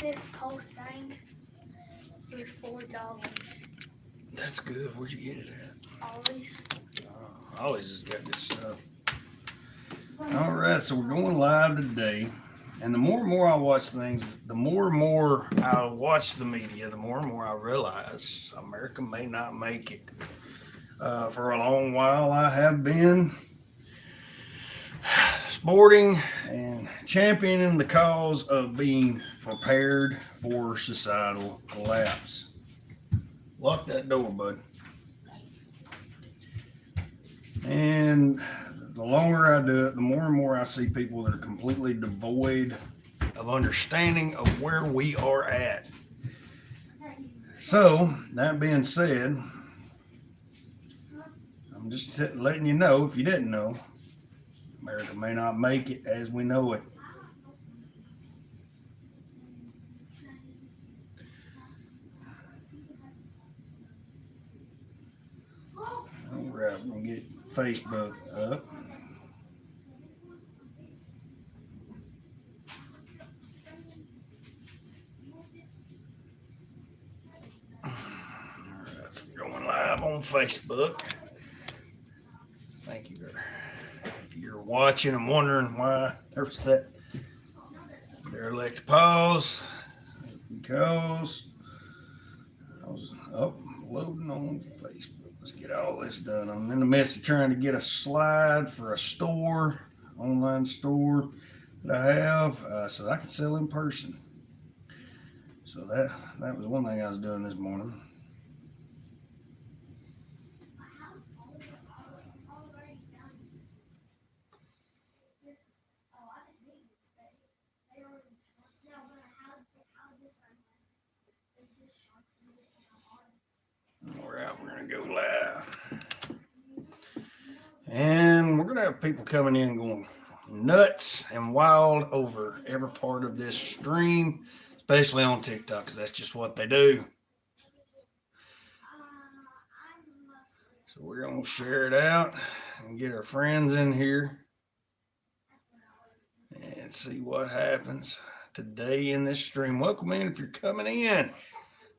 this whole thing for $4. That's good. Where'd you get it at? Always. Ollie's has got good stuff. All right, so we're going live today. And the more and more I watch things, the more and more I watch the media, the more and more I realize America may not make it. For a long while, I have been sporting and championing the cause of being prepared for societal collapse. Lock that door, bud. And the longer I do it, the more and more I see people that are completely devoid of understanding of where we are at. So, that being said, I'm just letting you know, if you didn't know, America may not make it as we know it. All right, we're going to get Facebook up. All right, so we're going live on Facebook. Thank you. If you're watching and wondering why there's that derelict pause, because I was uploading on Facebook. Let's get all this done. I'm in the midst of trying to get a slide for a store, online store that I have, so I can sell in person. So that was one thing I was doing this morning. All right, we're going to go live. And we're going to have people coming in going nuts and wild over every part of this stream, especially on TikTok, because that's just what they do. So we're going to share it out and get our friends in here and see what happens today in this stream. Welcome in if you're coming in.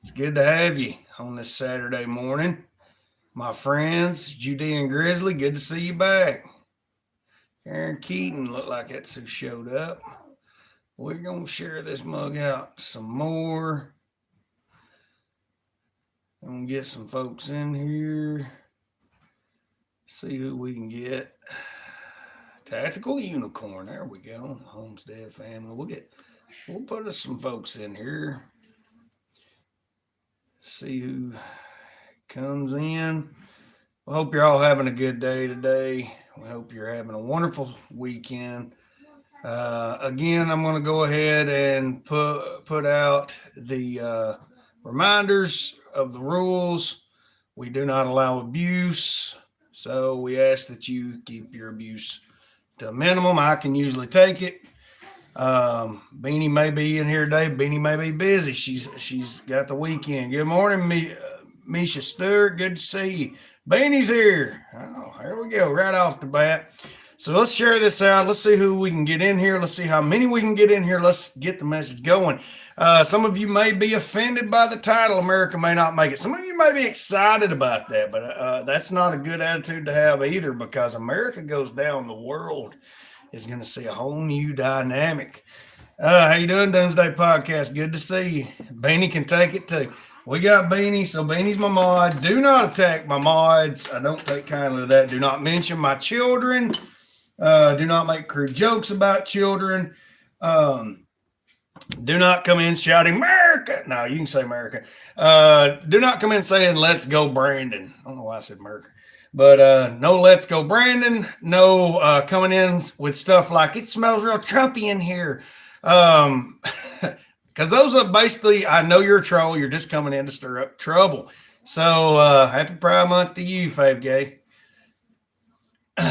It's good to have you on this Saturday morning. My friends, Judy and Grizzly, good to see you back. Karen Keaton, looked like that's who showed up. We're going to share this mug out some more. I'm going to get some folks in here. See who we can get. Tactical Unicorn, there we go. Homestead family. We'll put us some folks in here. See who comes in. We hope you're all having a good day today. We hope you're having a wonderful weekend. Again, I'm going to go ahead and put out the reminders of the rules. We do not allow abuse, so we ask that you keep your abuse to a minimum. I can usually take it. Beanie may be in here today. Beanie may be busy. She's got the weekend. Good morning, Misha Stewart. Good to see you. Beanie's here. Oh, here we go. Right off the bat. So let's share this out. Let's see who we can get in here. Let's see how many we can get in here. Let's get the message going. Some of you may be offended by the title, America May Not Make It. Some of you may be excited about that, but that's not a good attitude to have either, because America goes down, the world is going to see a whole new dynamic. How you doing, Doomsday Podcast? Good to see you. Beanie can take it too. We got Beanie, so Beanie's my mod. Do not attack my mods. I don't take kindly to that. Do not mention my children. Do not make crude jokes about children. Do not come in shouting America. No, you can say America. Do not come in saying let's go Brandon. I don't know why I said America. But no let's go Brandon. No coming in with stuff like it smells real Trumpy in here. Because those are basically, I know you're a troll. You're just coming in to stir up trouble. So happy Pride Month to you, Fave Gay. We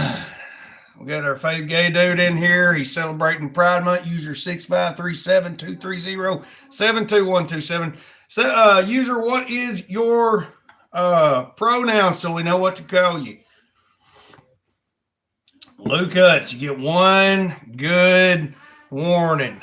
got our Fave Gay dude in here. He's celebrating Pride Month. User 6537230722127. So, user, what is your pronoun so we know what to call you? Luke Hutz, you get one good warning.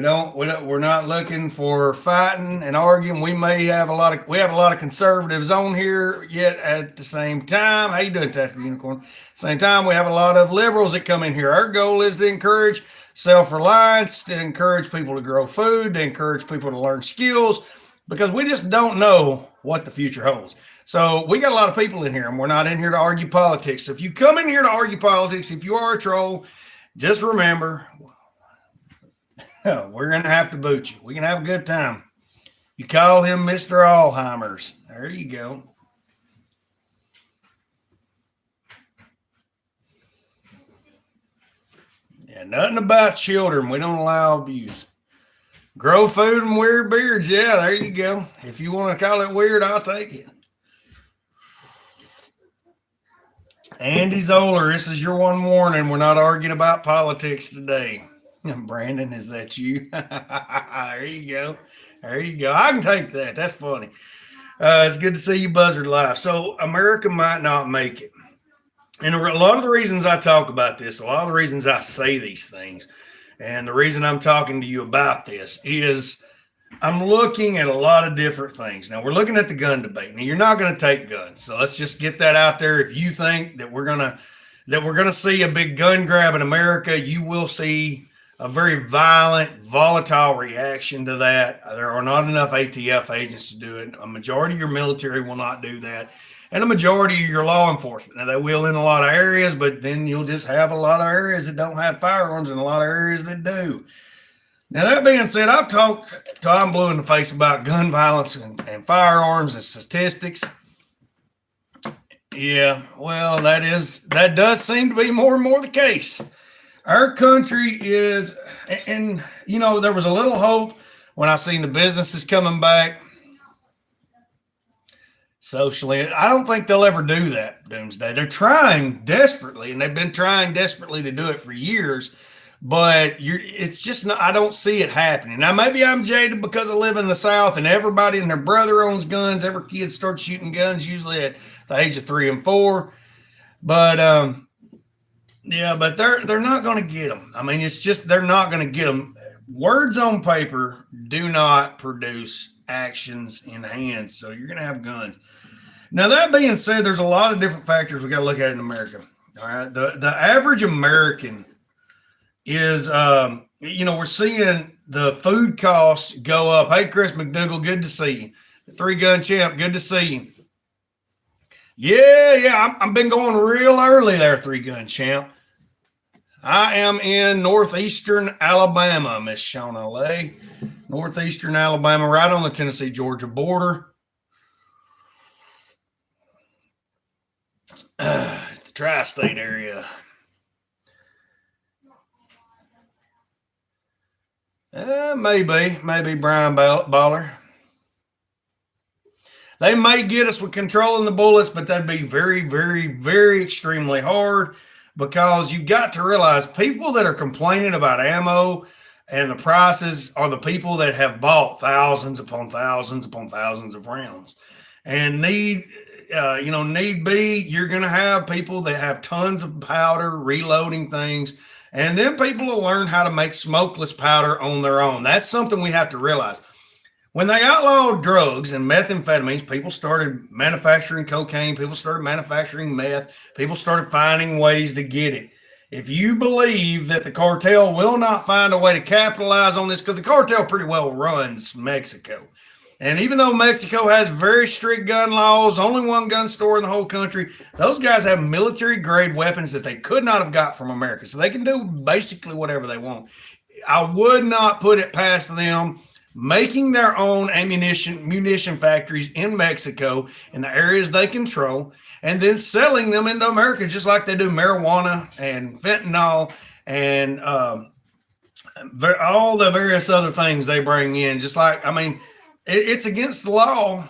We're not looking for fighting and arguing. We have a lot of conservatives on here, yet at the same time, how you doing, Tactical Unicorn? At the same time, we have a lot of liberals that come in here. Our goal is to encourage self-reliance, to encourage people to grow food, to encourage people to learn skills, because we just don't know what the future holds. So we got a lot of people in here, and we're not in here to argue politics. So if you come in here to argue politics, if you are a troll, just remember, we're going to have to boot you. We can have a good time. You call him Mr. Alzheimer's. There you go. Yeah, nothing about children. We don't allow abuse. Grow food and weird beards. Yeah, there you go. If you want to call it weird, I'll take it. Andy Zoller, this is your one warning. We're not arguing about politics today. Brandon, is that you? There you go. There you go. I can take that. That's funny. It's good to see you, Buzzard Live. So America might not make it. And a lot of the reasons I talk about this, a lot of the reasons I say these things, and the reason I'm talking to you about this is I'm looking at a lot of different things. Now, we're looking at the gun debate. Now, you're not going to take guns. So let's just get that out there. If you think that we're going to see a big gun grab in America, you will see a very violent, volatile reaction to that. There are not enough ATF agents to do it. A majority of your military will not do that. And a majority of your law enforcement. Now, they will in a lot of areas, but then you'll just have a lot of areas that don't have firearms and a lot of areas that do. Now, that being said, I've talked till I'm blue in the face about gun violence and firearms and statistics. Yeah, well, that does seem to be more and more the case. Our country is, and you know, there was a little hope when I seen the businesses coming back socially. I don't think they'll ever do that, Doomsday. They're trying desperately, and they've been trying desperately to do it for years, but it's just not, I don't see it happening. Now, maybe I'm jaded because I live in the South and everybody and their brother owns guns. Every kid starts shooting guns usually at the age of 3 and 4. But, yeah, but they're not going to get them. I mean, it's just they're not going to get them. Words on paper do not produce actions in hands, so you're going to have guns. Now, that being said, there's a lot of different factors we got to look at in America. All right, the average American is, we're seeing the food costs go up. Hey, Chris McDougall, good to see you. 3-Gun Champ, good to see you. Yeah, I've been going real early there, 3-Gun Champ. I am in northeastern Alabama, Miss Shauna Lay. Northeastern Alabama, right on the Tennessee-Georgia border. It's the tri-state area. Maybe Brian Baller. They may get us with controlling the bullets, but that'd be very, very, very extremely hard, because you got to realize people that are complaining about ammo and the prices are the people that have bought thousands upon thousands upon thousands of rounds. And need be, you're going to have people that have tons of powder reloading things. And then people will learn how to make smokeless powder on their own. That's something we have to realize. When they outlawed drugs and methamphetamines, people started manufacturing cocaine. People started manufacturing meth. People started finding ways to get it. If you believe that the cartel will not find a way to capitalize on this, because the cartel pretty well runs Mexico. And even though Mexico has very strict gun laws, only one gun store in the whole country, those guys have military-grade weapons that they could not have got from America. So they can do basically whatever they want. I would not put it past them making their own munition factories in Mexico in the areas they control, and then selling them into America just like they do marijuana and fentanyl and all the various other things they bring in. Just like, I mean, it's against the law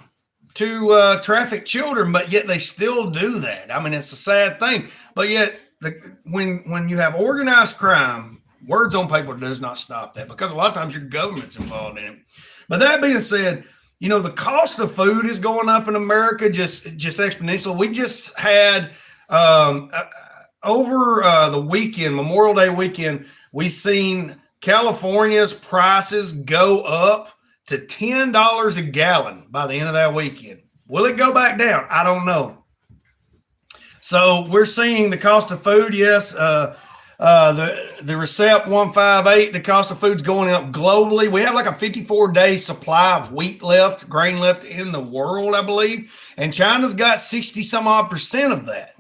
to traffic children, but yet they still do that. I mean, it's a sad thing. But yet, when you have organized crime, words on paper does not stop that, because a lot of times your government's involved in it. But that being said, the cost of food is going up in America just exponentially. We just had over the weekend, Memorial Day weekend, we seen California's prices go up to $10 a gallon by the end of that weekend. Will it go back down? I don't know. So we're seeing the cost of food. Yes, the Recept 158, the cost of food's going up globally. We have like a 54-day supply of wheat left, grain left in the world, I believe, and China's got 60 some odd percent of that.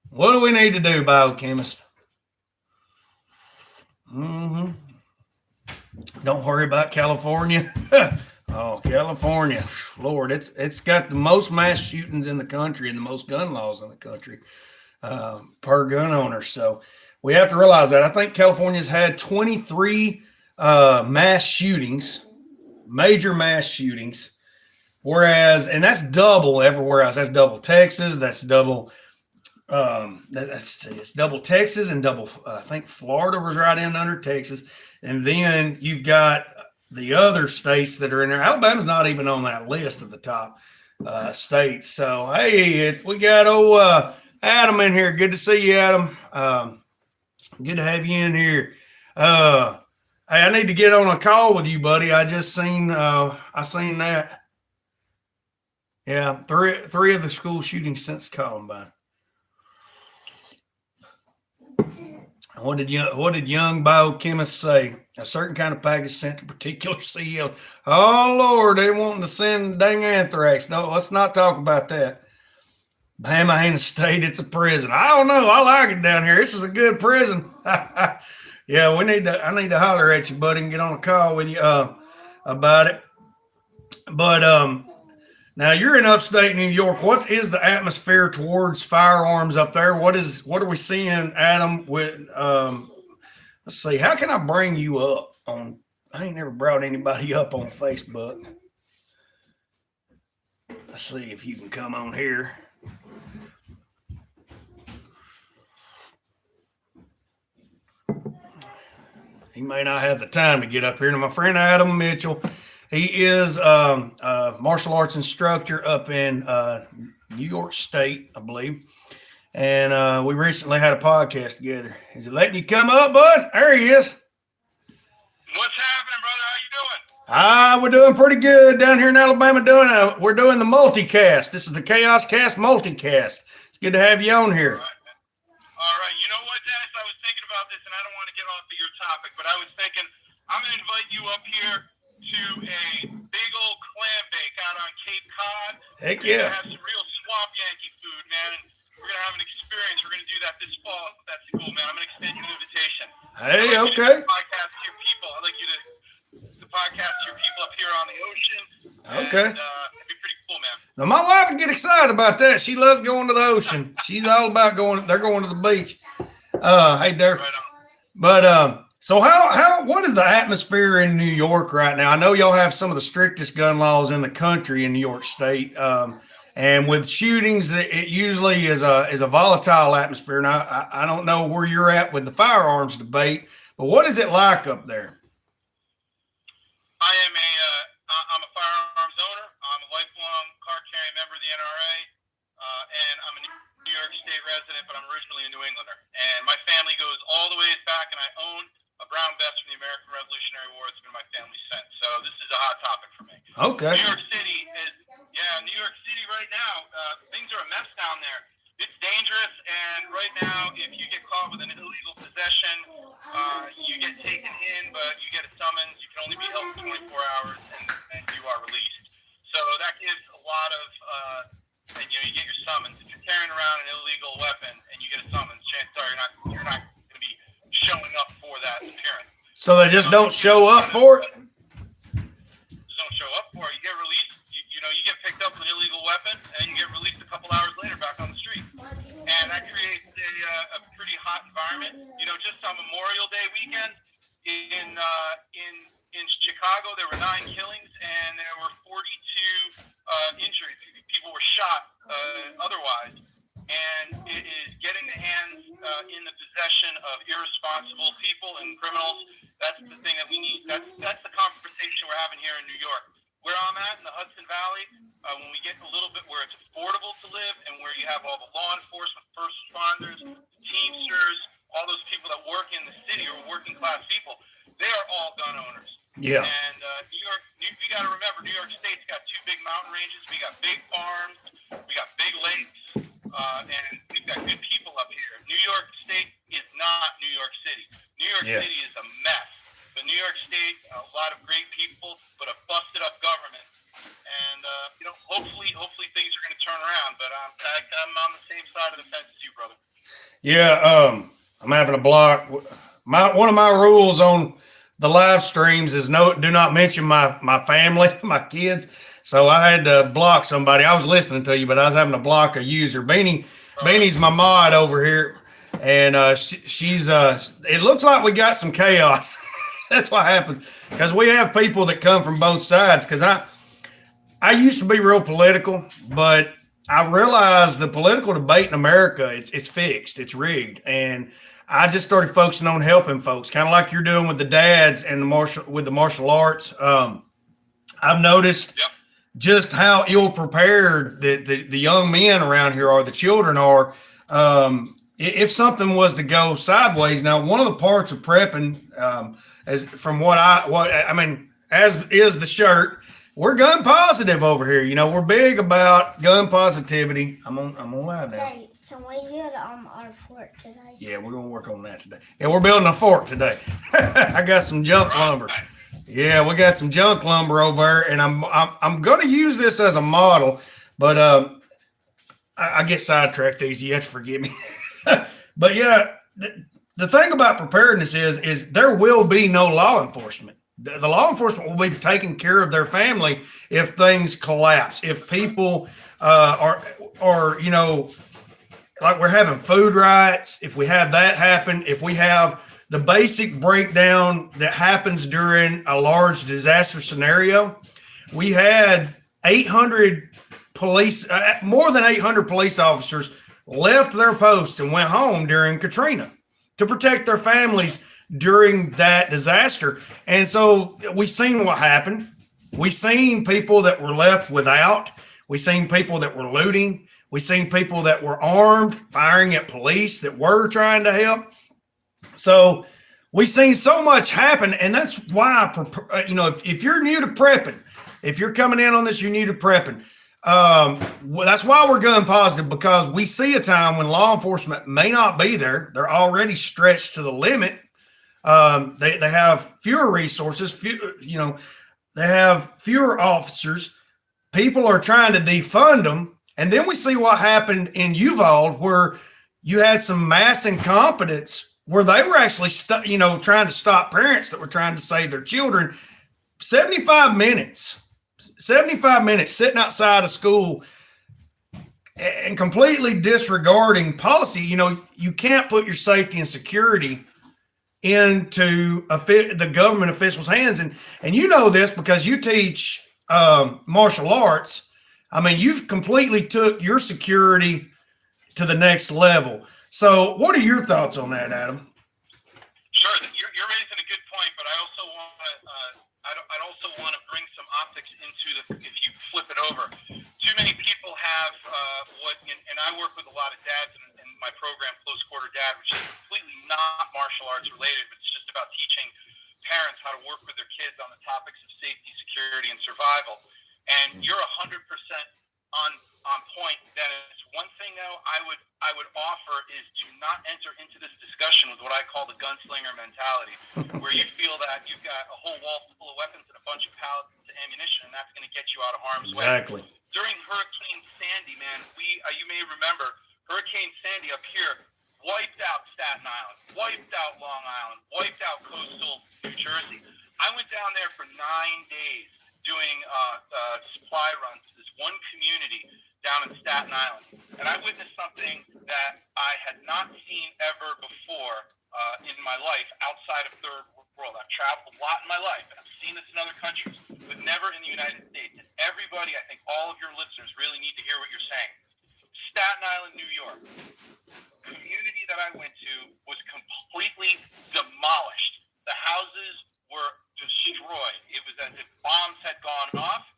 What do we need to do, biochemist? Don't worry about California. Oh, California, Lord, it's got the most mass shootings in the country and the most gun laws in the country per gun owner. So we have to realize that. I think California's had 23 mass shootings, major mass shootings, whereas, and that's double everywhere else. That's double Texas. That's double. It's double Texas and double. I think Florida was right in under Texas, and then you've got the other states that are in there. Alabama's not even on that list of the top states. So, hey, we got Adam in here. Good to see you, Adam. Good to have you in here. Hey, I need to get on a call with you, buddy. I just seen that. Yeah, three of the school shootings since Columbine. What did young biochemists say? A certain kind of package sent to particular CEO. Oh Lord, they wanting to send dang anthrax. No, let's not talk about that. Bama ain't a state; it's a prison. I don't know. I like it down here. This is a good prison. Yeah, I need to holler at you, buddy, and get on a call with you about it. But now you're in upstate New York. What is the atmosphere towards firearms up there? What are we seeing, Adam? With let's see, how can I bring you up on? I ain't never brought anybody up on Facebook. Let's see if you can come on here. He may not have the time to get up here. Now, my friend Adam Mitchell. He is a martial arts instructor up in New York State, I believe. And we recently had a podcast together. Is it letting you come up, bud? There he is. What's happening, brother? How you doing? We're doing pretty good down here in Alabama. We're doing the multicast. This is the Chaos Cast multicast. It's good to have you on here. All right. You know what, Dennis? I was thinking about this, and I don't want to get off of your topic, but I was thinking I'm going to invite you up here to a big old clam bake out on Cape Cod. Heck We're yeah. gonna have some real swamp Yankee food, man, and we're gonna have an experience. We're gonna do that this fall. That's cool, man. I'm gonna extend you an invitation. Hey, okay. Podcast to your people. I'd like you to podcast to your people up here on the ocean. Okay. And, it'd be pretty cool, man. Now my wife would get excited about that. She loves going to the ocean. She's all about they're going to the beach. Hey, Derek. Right on. But so what is the atmosphere in New York right now? I know y'all have some of the strictest gun laws in the country in New York State, and with shootings, it usually is a volatile atmosphere. Now I don't know where you're at with the firearms debate, but what is it like up there? I'm a firearms owner. I'm a lifelong card-carrying member of the NRA, and I'm a New York State resident, but I'm originally a New Englander. And my family goes all the way back, and I own a brown vest from the American Revolutionary War. It's been my family since. So this is a hot topic for me. Okay. New York City right now, things are a mess down there. It's dangerous, and right now, if you get caught with an illegal possession, you get taken in, but you get a summons. You can only be held for 24 hours, and you are released. So that gives a lot of, and you get your summons. If you're carrying around an illegal weapon and you get a summons, chances are you're not going to be showing up for that appearance. So they just don't show up for it? Just don't show up for it. You get released. You get picked up with an illegal weapon, and you get released a couple hours later back on the street. And that creates a pretty hot environment. Just on Memorial Day weekend in Chicago, there were 9 killings and there were 42 injuries. People were shot otherwise. And it is getting the hands in the possession of irresponsible people and criminals. That's the thing that we need. That's the conversation we're having here in New York. Where I'm at in the Hudson Valley, when we get a little bit where it's affordable to live and where you have all the law enforcement, first responders, Teamsters, all those people that work in the city, City or working class people, they are all gun owners. Yeah. And New York, you got to remember, New York State's got two big mountain ranges. We got big farms, we got big lakes, and we've got good people up here. New York State is not New York City. New York Yeah. City is a mess. But New York State, a lot of great people, but a busted up government. And hopefully things are going to turn around. But I'm on the same side of the fence as you, brother. Yeah, I'm having a block. One of my rules on the live streams is do not mention my family, my kids. So I had to block somebody. I was listening to you, but I was having to block a user. Beanie's my mod over here, and she's it looks like we got some chaos. That's what happens because we have people that come from both sides. Because I used to be real political, but I realized the political debate in America, it's fixed, it's rigged. And I just started focusing on helping folks, kind of like you're doing with the dads and the martial arts. I've noticed just how ill prepared the young men around here are, the children are. If something was to go sideways, now one of the parts of prepping, as is the shirt. We're gun positive over here. We're big about gun positivity. I'm on live now. Hey, can we get our fort today? Yeah, we're gonna work on that today. And we're building a fort today. I got some junk lumber. Yeah, we got some junk lumber over there, and I'm gonna use this as a model, but I get sidetracked easy. You have to forgive me. But yeah, the thing about preparedness is there will be no law enforcement. The law enforcement will be taking care of their family if things collapse. If people are like we're having food riots, if we have that happen, if we have the basic breakdown that happens during a large disaster scenario, we had 800 police, more than 800 police officers left their posts and went home during Katrina to protect their families during that disaster. And so we seen what happened. We seen people that were left without. We seen people that were looting. We seen people that were armed, firing at police that were trying to help. So we seen so much happen. And that's why, if you're new to prepping, if you're coming in on this, you're new to prepping. That's why we're gun positive, because we see a time when law enforcement may not be there. They're already stretched to the limit. They have fewer resources, they have fewer officers. People are trying to defund them. And then we see what happened in Uvalde, where you had some mass incompetence where they were actually, trying to stop parents that were trying to save their children. 75 minutes sitting outside of school and completely disregarding policy. You can't put your safety and security into the government officials' hands. And you know this because you teach martial arts. I mean, you've completely took your security to the next level. So what are your thoughts on that, Adam? Sure. You're raising a good point, but I also want to I'd also want to bring some optics into if you flip it over. Too many people have and I work with a lot of dads in my program, Close Quarter Dad, which is completely not martial arts related, but it's just about teaching parents how to work with their kids on the topics of safety, security, and survival. And you're 100% on point, Dennis. One thing though I would offer is to not enter into this discussion with what I call the gunslinger mentality, where you feel that you've got a whole wall full of weapons and a bunch of pallets of ammunition, and that's going to get you out of harm's way. Exactly. During Hurricane Sandy, man, you may remember Hurricane Sandy up here wiped out Staten Island, wiped out Long Island, wiped out coastal New Jersey. I went down there for 9 days doing supply runs to this one community down in Staten Island. And I witnessed something that I had not seen ever before in my life outside of third world. I've traveled a lot in my life, and I've seen this in other countries, but never in the United States. And everybody, I think all of your listeners really need to hear what you're saying. Staten Island, New York, community that I went to was completely demolished. The houses were destroyed. It was as if bombs had gone off.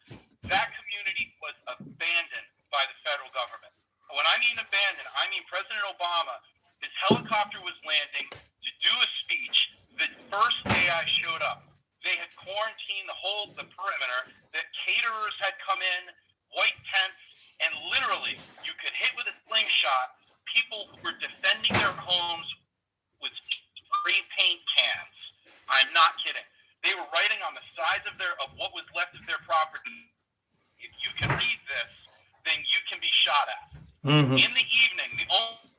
That community was abandoned by the federal government. When I mean abandoned, I mean President Obama, his helicopter was landing to do a speech, guys showed up. They had quarantined the perimeter. The caterers had come in, white tents, and literally you could hit with a slingshot people who were defending their homes with spray paint cans. I'm not kidding. They were writing on the sides of what was left of their property. If you can read this, then you can be shot at. Mm-hmm. In the evening, the only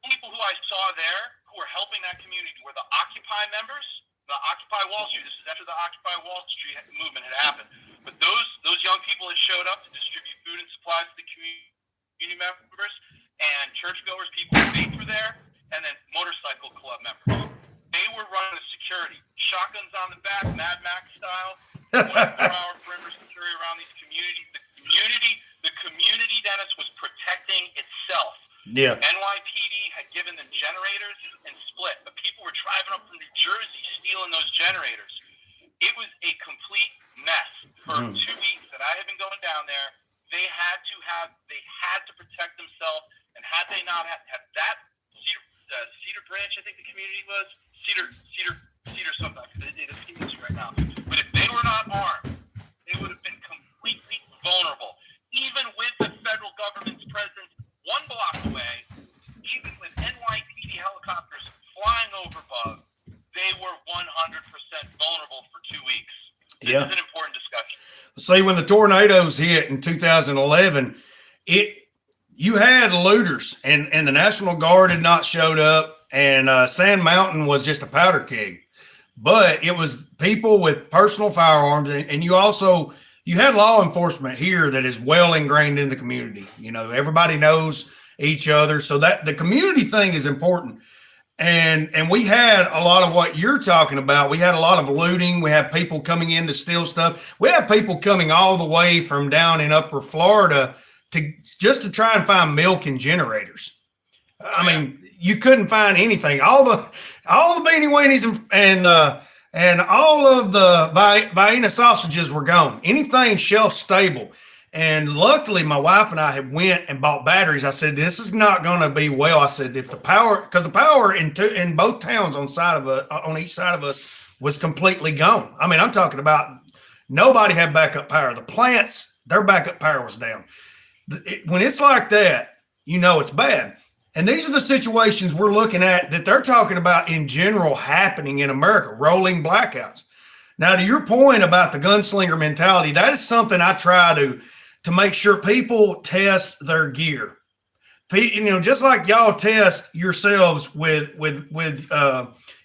people who I saw there who were helping that community were the Occupy members, the Occupy Wall Street. This is after the Occupy Wall Street movement had happened. But those young people had showed up to distribute food and supplies to the community members, and churchgoers, people who faith were there, and then motorcycle club members. They were running the security. Shotguns on the back, Mad Max style, 24-hour perimeter security around these communities. The community, Dennis, was protecting itself. Yeah. NYPD had given them generators and split, but people were driving up from New Jersey stealing those generators. It was a complete mess for 2 weeks that I had been going down there. They had to protect themselves, and had they not had that Cedar Branch, I think the community was Cedar something. It escapes me right now. But if they were not armed, they would have been completely vulnerable. Even with the federal government's presence 1 block away, even with NYPD helicopters flying over above, they were 100% vulnerable for 2 weeks. This is an important discussion. See, when the tornadoes hit in 2011, you had looters, and the National Guard had not showed up, and Sand Mountain was just a powder keg. But it was people with personal firearms, and you had law enforcement here that is well ingrained in the community. You know, everybody knows each other, so that the community thing is important. And we had a lot of what you're talking about. We had a lot of looting. We had people coming in to steal stuff. We had people coming all the way from down in upper Florida to try and find milk and generators. I mean, you couldn't find anything. All the beanie weenies and all of the Vienna sausages were gone. Anything shelf stable. And luckily, my wife and I had went and bought batteries. I said, this is not going to be well. I said, if the power, because the power in both towns on each side of us was completely gone. I mean, I'm talking about nobody had backup power. The plants, their backup power was down. When it's like that, you know it's bad. And these are the situations we're looking at that they're talking about in general happening in America, rolling blackouts. Now, to your point about the gunslinger mentality, that is something I try to make sure people test their gear. You know, just like y'all test yourselves with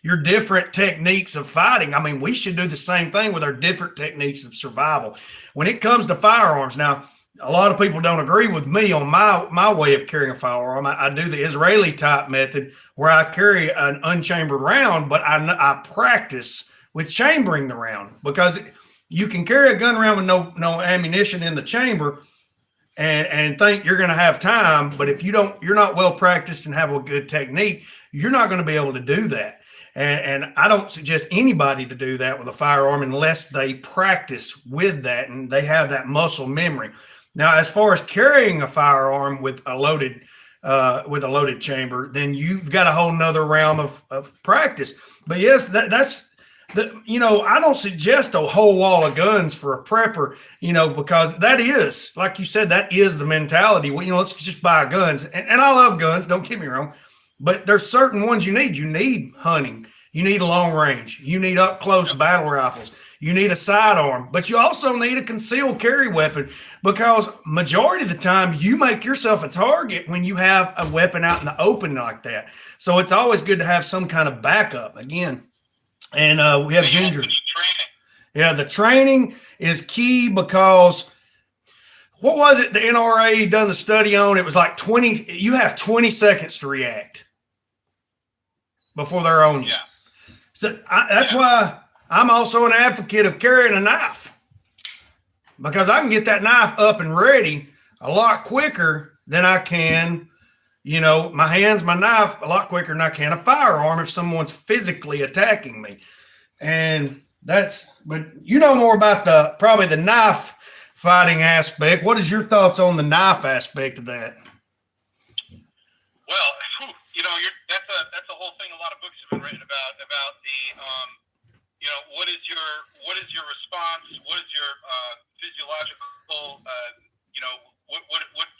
your different techniques of fighting. I mean, we should do the same thing with our different techniques of survival. When it comes to firearms, now, a lot of people don't agree with me on my way of carrying a firearm. I do the Israeli type method where I carry an unchambered round, but I practice with chambering the round, because you can carry a gun around with no ammunition in the chamber and think you're going to have time. But if you're not well practiced and have a good technique, you're not going to be able to do that. And I don't suggest anybody to do that with a firearm unless they practice with that and they have that muscle memory. Now, as far as carrying a firearm with a loaded chamber, then you've got a whole nother realm of practice. But yes, that's I don't suggest a whole wall of guns for a prepper, because that is, like you said, that is the mentality. Well, let's just buy guns. And I love guns, don't get me wrong, but there's certain ones you need. You need hunting. You need a long range. You need up close battle rifles. You need a sidearm, but you also need a concealed carry weapon, because majority of the time you make yourself a target when you have a weapon out in the open like that. So it's always good to have some kind of backup again. And we have Ginger. Yeah, the training is key, because what was it the NRA done the study on? It was like 20. You have 20 seconds to react before they're on you. Yeah. So that's why I'm also an advocate of carrying a knife, because I can get that knife up and ready a lot quicker than I can, my hands, my knife, a lot quicker than I can a firearm if someone's physically attacking me. And but you know more about probably the knife fighting aspect. What is your thoughts on the knife aspect of that? Well, that's a whole thing. A lot of books have been written about your response? What is your physiological what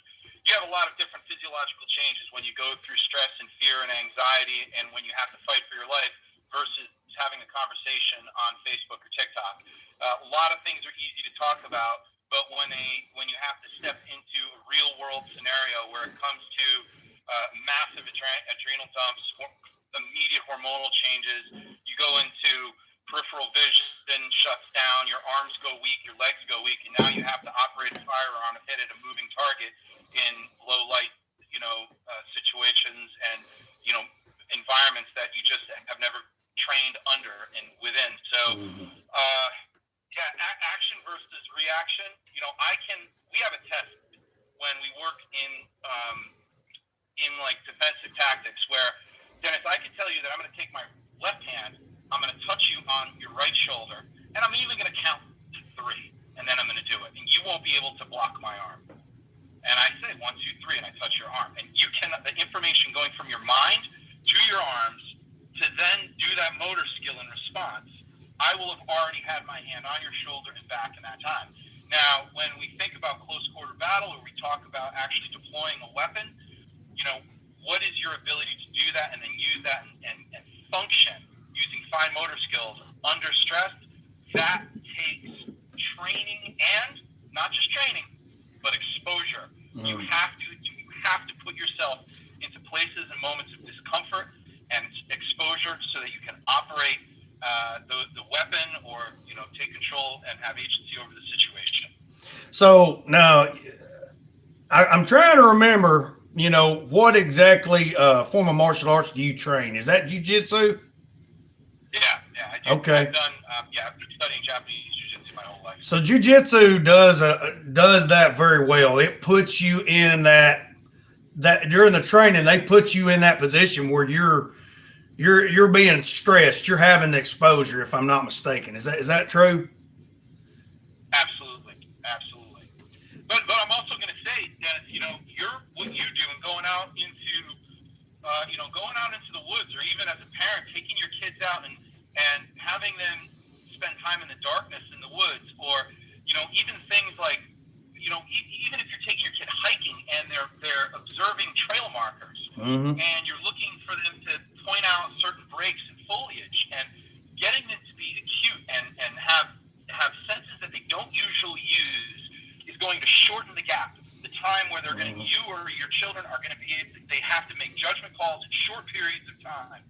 you have a lot of different physiological changes when you go through stress and fear and anxiety and when you have to fight for your life versus having a conversation on Facebook or TikTok. A lot of things are easy to talk about, but when you have to step into a real world scenario where it comes to massive adrenal dumps, immediate hormonal changes, you go into peripheral vision shuts down, your arms go weak, your legs go weak, and now you have to operate a firearm and hit at a moving target in low light, situations and, environments that you just have never trained under and within. So, action versus reaction. We have a test when we work in like defensive tactics where, Dennis, I can tell you that I'm going to take my left hand, I'm going to touch you on your right shoulder, and I'm even going to count to 3, and then I'm going to do it. And you won't be able to block my arm. And I say 1, 2, 3, and I touch your arm. And you can, the information going from your mind to your arms to then do that motor skill in response, I will have already had my hand on your shoulder and back in that time. Now, when we think about close quarter battle or we talk about actually deploying a weapon, what is your ability to do that and then use that and function using fine motor skills under stress? That takes training and not just training, but exposure. You have to put yourself into places and moments of discomfort and exposure so that you can operate the weapon or take control and have agency over the situation. So now I'm trying to remember, what exactly form of martial arts do you train? Is that jiu-jitsu? Yeah, I do. Okay. I've done, I've been studying Japanese jiu-jitsu my whole life. So jiu-jitsu does that very well. It puts you in that during the training, they put you in that position where you're being stressed. You're having the exposure, if I'm not mistaken. Is that true? Absolutely. But I'm also going to say that what you do and going out into the woods, or even as a parent taking your kids out and having them spend time in the darkness in the woods, or even things like even if you're taking your kid hiking and they're observing trail markers, and you're looking for them to point out certain breaks in foliage and getting them to be acute and have senses that they don't usually use is going to shorten the gap. The time where they're going to, you or your children are going to be able, they have to make judgment calls in short periods of time.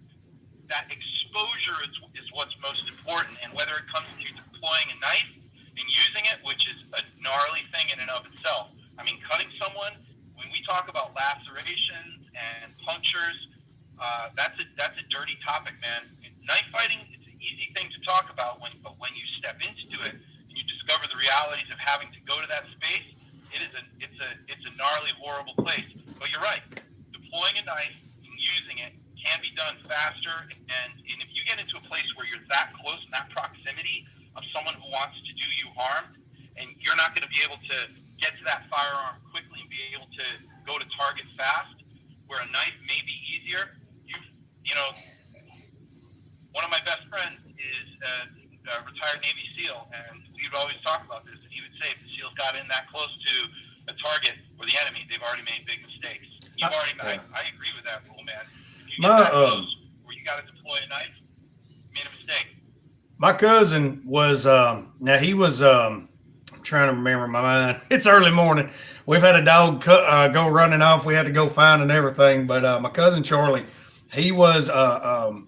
That exposure is what's most important, and whether it comes to deploying a knife and using it, which is a gnarly thing in and of itself. I mean, cutting someone, when we talk about lacerations and punctures, that's a dirty topic, man. Knife fighting, it's an easy thing to talk about, but when you step into it and you discover the realities of having to go to that space, it's a gnarly, horrible place. But you're right. Deploying a knife and using it can be done faster, and if you get into a place where you're that close in that proximity of someone who wants to do you harm, and you're not going to be able to get to that firearm quickly and be able to go to target fast, where a knife may be easier. One of my best friends is a retired Navy SEAL, and we'd always talk about this, and he would say if the SEALs got in that close to a target or the enemy, they've already made big mistakes. I agree with that rule, man. If you get that close where you got to deploy a knife, you made a mistake. My cousin was, now he was, I'm trying to remember my mind. It's early morning. We've had a dog go running off. We had to go find and everything. But my cousin Charlie, he was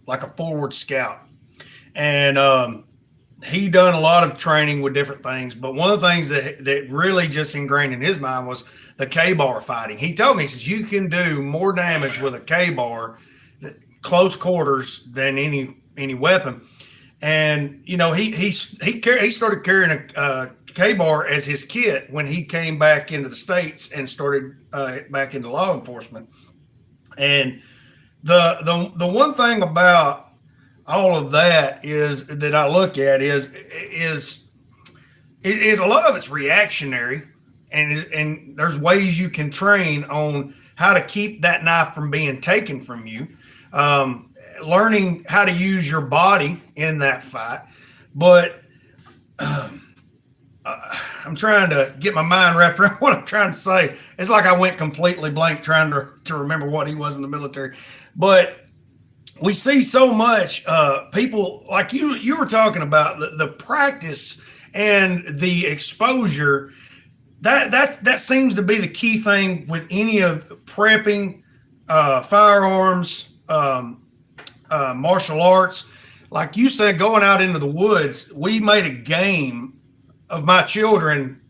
like a forward scout. And he done a lot of training with different things. But one of the things that really just ingrained in his mind was the K-bar fighting. He told me, he says, you can do more damage with a K-bar, close quarters, than any weapon. And he started carrying a K-bar as his kit when he came back into the States and started back into law enforcement. And the one thing about all of that is that I look at is a lot of it's reactionary, and there's ways you can train on how to keep that knife from being taken from you. Learning how to use your body in that fight. But I'm trying to get my mind wrapped around what I'm trying to say. It's like I went completely blank trying to remember what he was in the military. But we see so much people like you were talking about the practice and the exposure. That seems to be the key thing with any of prepping, firearms, martial arts. Like you said, going out into the woods, we made a game of my children,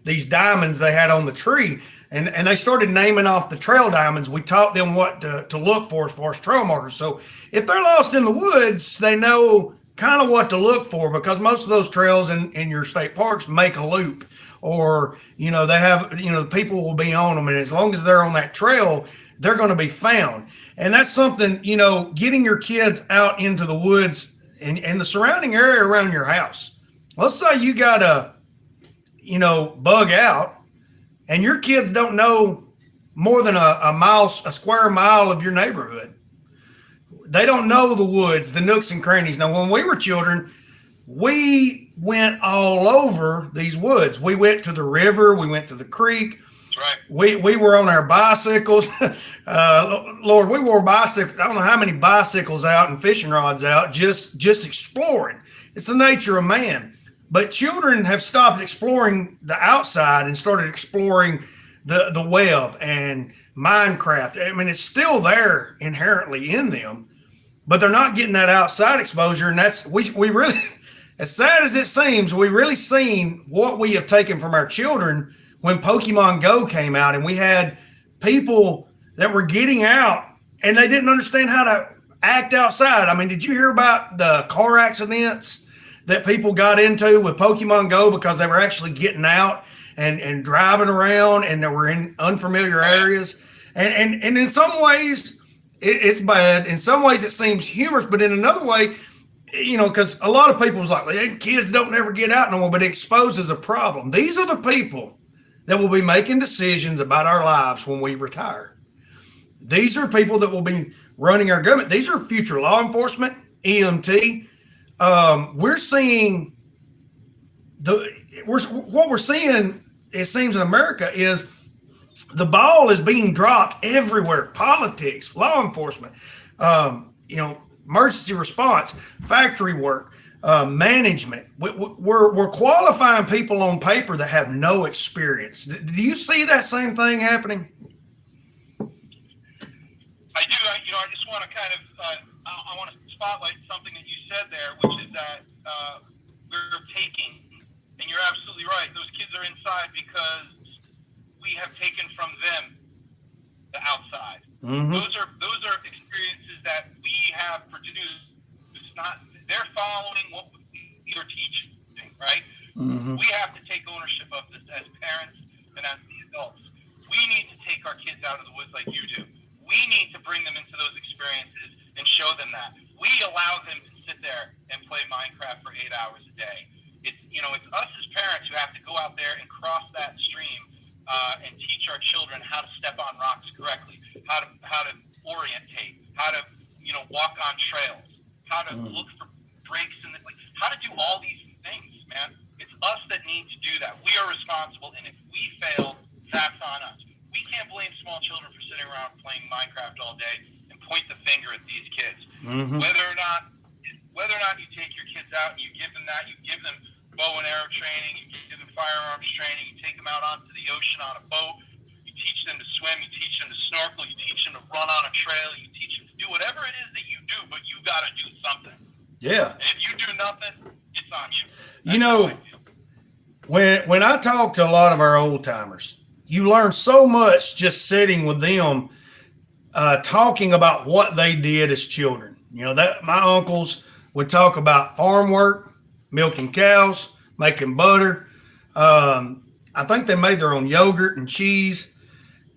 these diamonds they had on the tree. And they started naming off the trail diamonds. We taught them what to look for as far as trail markers. So if they're lost in the woods, they know kind of what to look for, because most of those trails in your state parks make a loop, or, they have, the people will be on them. And as long as they're on that trail, they're going to be found. And that's something, getting your kids out into the woods and the surrounding area around your house. Let's say you got a, bug out, and your kids don't know more than a square mile of your neighborhood. They don't know the woods, the nooks and crannies. Now, when we were children, we went all over these woods. We went to the river. We went to the creek. Right. We were on our bicycles. Lord, we wore bicycles. I don't know how many bicycles out and fishing rods out, just exploring. It's the nature of man. But children have stopped exploring the outside and started exploring the web and Minecraft. I mean, it's still there inherently in them, but they're not getting that outside exposure. And that's, we really, as sad as it seems, we really seen what we have taken from our children when Pokemon Go came out, and we had people that were getting out and they didn't understand how to act outside. I mean, did you hear about the car accidents that people got into with Pokemon Go because they were actually getting out and driving around, and they were in unfamiliar areas? And in some ways it's bad. In some ways it seems humorous, but in another way, because a lot of people was like, well, kids don't ever get out no more, but it exposes a problem. These are the people that will be making decisions about our lives when we retire. These are people that will be running our government. These are future law enforcement, EMT. We're seeing what we're seeing, it seems, in America is the ball is being dropped everywhere. Politics, law enforcement, emergency response, factory work, management. We're qualifying people on paper that have no experience. Do you see that same thing happening? I do. I just want to kind of I want to spotlight something that you said there, which is that we're taking, and you're absolutely right. Those kids are inside because we have taken from them the outside. Mm-hmm. Those are experiences that we have produced. It's not, they're following what we are teaching, right? Mm-hmm. We have to take ownership of this as parents and as the adults. We need to take our kids out of the woods like you do. We need to bring them into those experiences and show them that. We allow them to sit there and play Minecraft for 8 hours a day. It's us as parents who have to go out there and cross that stream and teach our children how to step on rocks correctly, how to orientate, how to walk on trails, how to look for breaks how to do all these things, man. It's us that need to do that. We are responsible, and if we fail, that's on us. We can't blame small children for sitting around playing Minecraft all day and point the finger at these kids. Mm-hmm. Whether or not you take your kids out and you give them that, you give them bow and arrow training, you give them firearms training, you take them out onto the ocean on a boat, you teach them to swim, you teach them to snorkel, you teach them to run on a trail, you teach them to do whatever it is that you do, but you got to do something. Yeah. And if you do nothing, it's on you. When I talk to a lot of our old timers, you learn so much just sitting with them, talking about what they did as children. That my uncles would talk about farm work, milking cows, making butter. I think they made their own yogurt and cheese.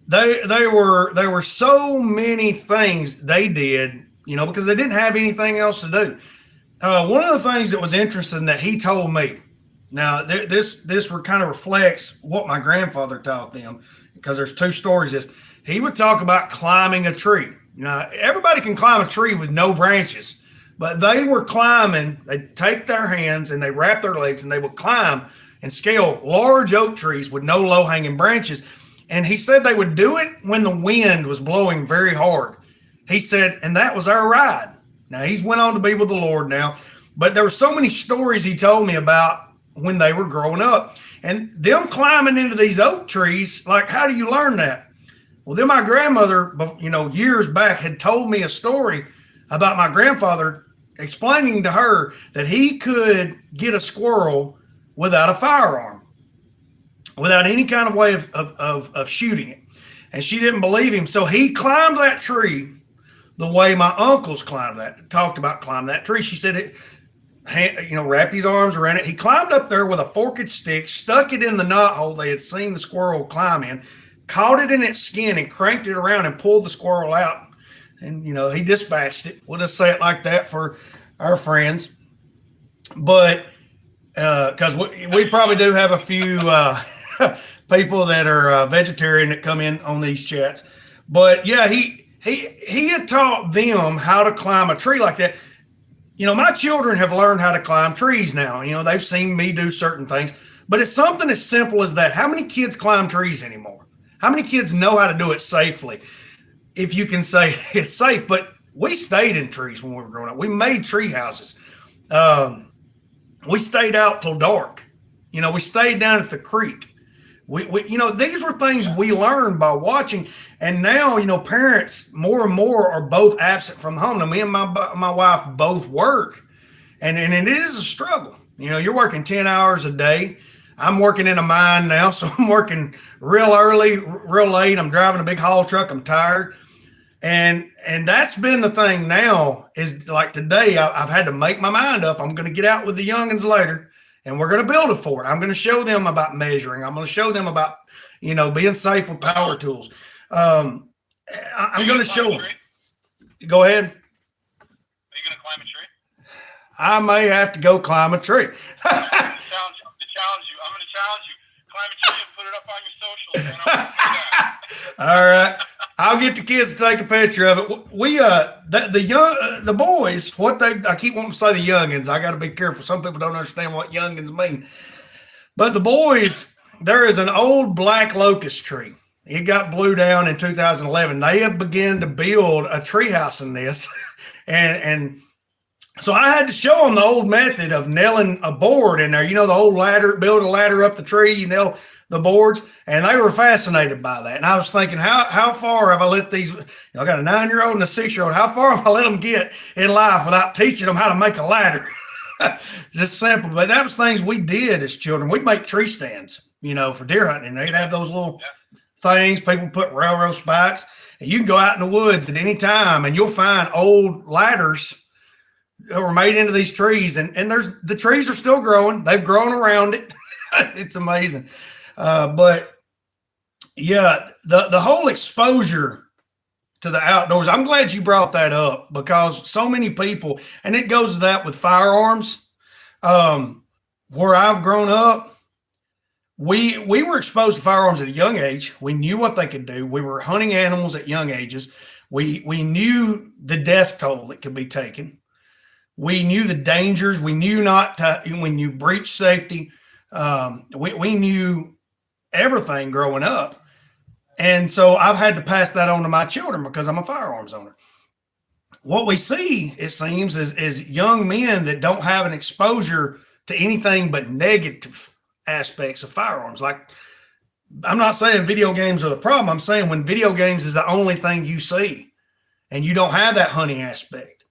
They were so many things they did, because they didn't have anything else to do. One of the things that was interesting that he told me, now this kind of reflects what my grandfather taught them, because there's two stories. He would talk about climbing a tree. Everybody can climb a tree with no branches, but they were climbing. They'd take their hands and they wrap their legs and they would climb and scale large oak trees with no low-hanging branches. And he said they would do it when the wind was blowing very hard. He said, and that was our ride. Now, he's went on to be with the Lord now, but there were so many stories he told me about when they were growing up. And them climbing into these oak trees, like, how do you learn that? Well, then my grandmother, years back had told me a story about my grandfather explaining to her that he could get a squirrel without a firearm, without any kind of way of shooting it. And she didn't believe him. So he climbed that tree the way my uncles talked about climbing that tree. She said, wrapped his arms around it. He climbed up there with a forked stick, stuck it in the knot hole they had seen the squirrel climb in, caught it in its skin and cranked it around and pulled the squirrel out. And, he dispatched it. We'll just say it like that for our friends. But because we probably do have a few people that are vegetarian that come in on these chats. But, yeah, he had taught them how to climb a tree like that. My children have learned how to climb trees now. They've seen me do certain things. But it's something as simple as that. How many kids climb trees anymore? How many kids know how to do it safely? If you can say it's safe, but we stayed in trees when we were growing up. We made tree houses. We stayed out till dark. We stayed down at the creek. These were things we learned by watching. And now, parents more and more are both absent from home. Now, me and my wife both work, and it is a struggle. You're working 10 hours a day. I'm working in a mine now, so I'm working real early, real late. I'm driving a big haul truck. I'm tired. And that's been the thing now is like today, I've had to make my mind up. I'm going to get out with the youngins later, and we're going to build a fort. I'm going to show them about measuring. I'm going to show them about, being safe with power tools. I'm going to show them. Go ahead. Are you going to climb a tree? I may have to go climb a tree. Challenge you. I'm going to challenge you. Climb a tree and put it up on your socials. I want to see that. All right. I'll get the kids to take a picture of it. We the boys, I keep wanting to say the youngins. I got to be careful. Some people don't understand what youngins mean. But the boys, there is an old black locust tree. It got blew down in 2011. They have begun to build a treehouse in this, and so I had to show them the old method of nailing a board in there. The old ladder, build a ladder up the tree, you nail the boards, and they were fascinated by that. And I was thinking, how far have I let these, I got a 9-year-old and a 6-year-old, how far have I let them get in life without teaching them how to make a ladder? Just simple. But that was things we did as children. We'd make tree stands, for deer hunting. They'd have those little things. People put railroad spikes, and you can go out in the woods at any time, and you'll find old ladders that were made into these trees, and the trees are still growing. They've grown around it. It's amazing. But yeah, the whole exposure to the outdoors, I'm glad you brought that up because so many people, and it goes to that with firearms. Where I've grown up, we were exposed to firearms at a young age. We knew what they could do. We were hunting animals at young ages. We knew the death toll that could be taken. We knew the dangers. We knew not to, when you breach safety. We knew everything growing up. And so I've had to pass that on to my children because I'm a firearms owner. What we see, it seems, is young men that don't have an exposure to anything but negative aspects of firearms. Like, I'm not saying video games are the problem. I'm saying when video games is the only thing you see and you don't have that hunting aspect,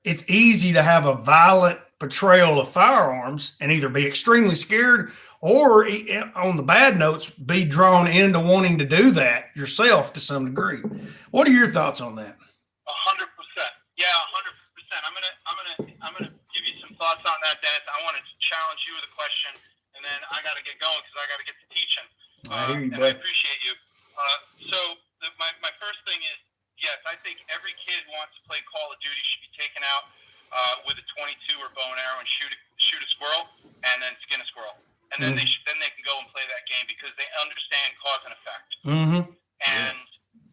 it's easy to have a violent portrayal of firearms and either be extremely scared or, on the bad notes, be drawn into wanting to do that yourself to some degree. What are your thoughts on that? 100%. Yeah, 100%. I'm gonna give you some thoughts on that, Dennis. I want to challenge you with a question, and then I got to get going because I got to get to teaching. I hear you, and I appreciate you. My first thing is, yes, I think every kid who wants to play Call of Duty should be taken out with a 22 or bow and arrow and shoot a squirrel and then skin a squirrel. And then they can go and play that game because they understand cause and effect. And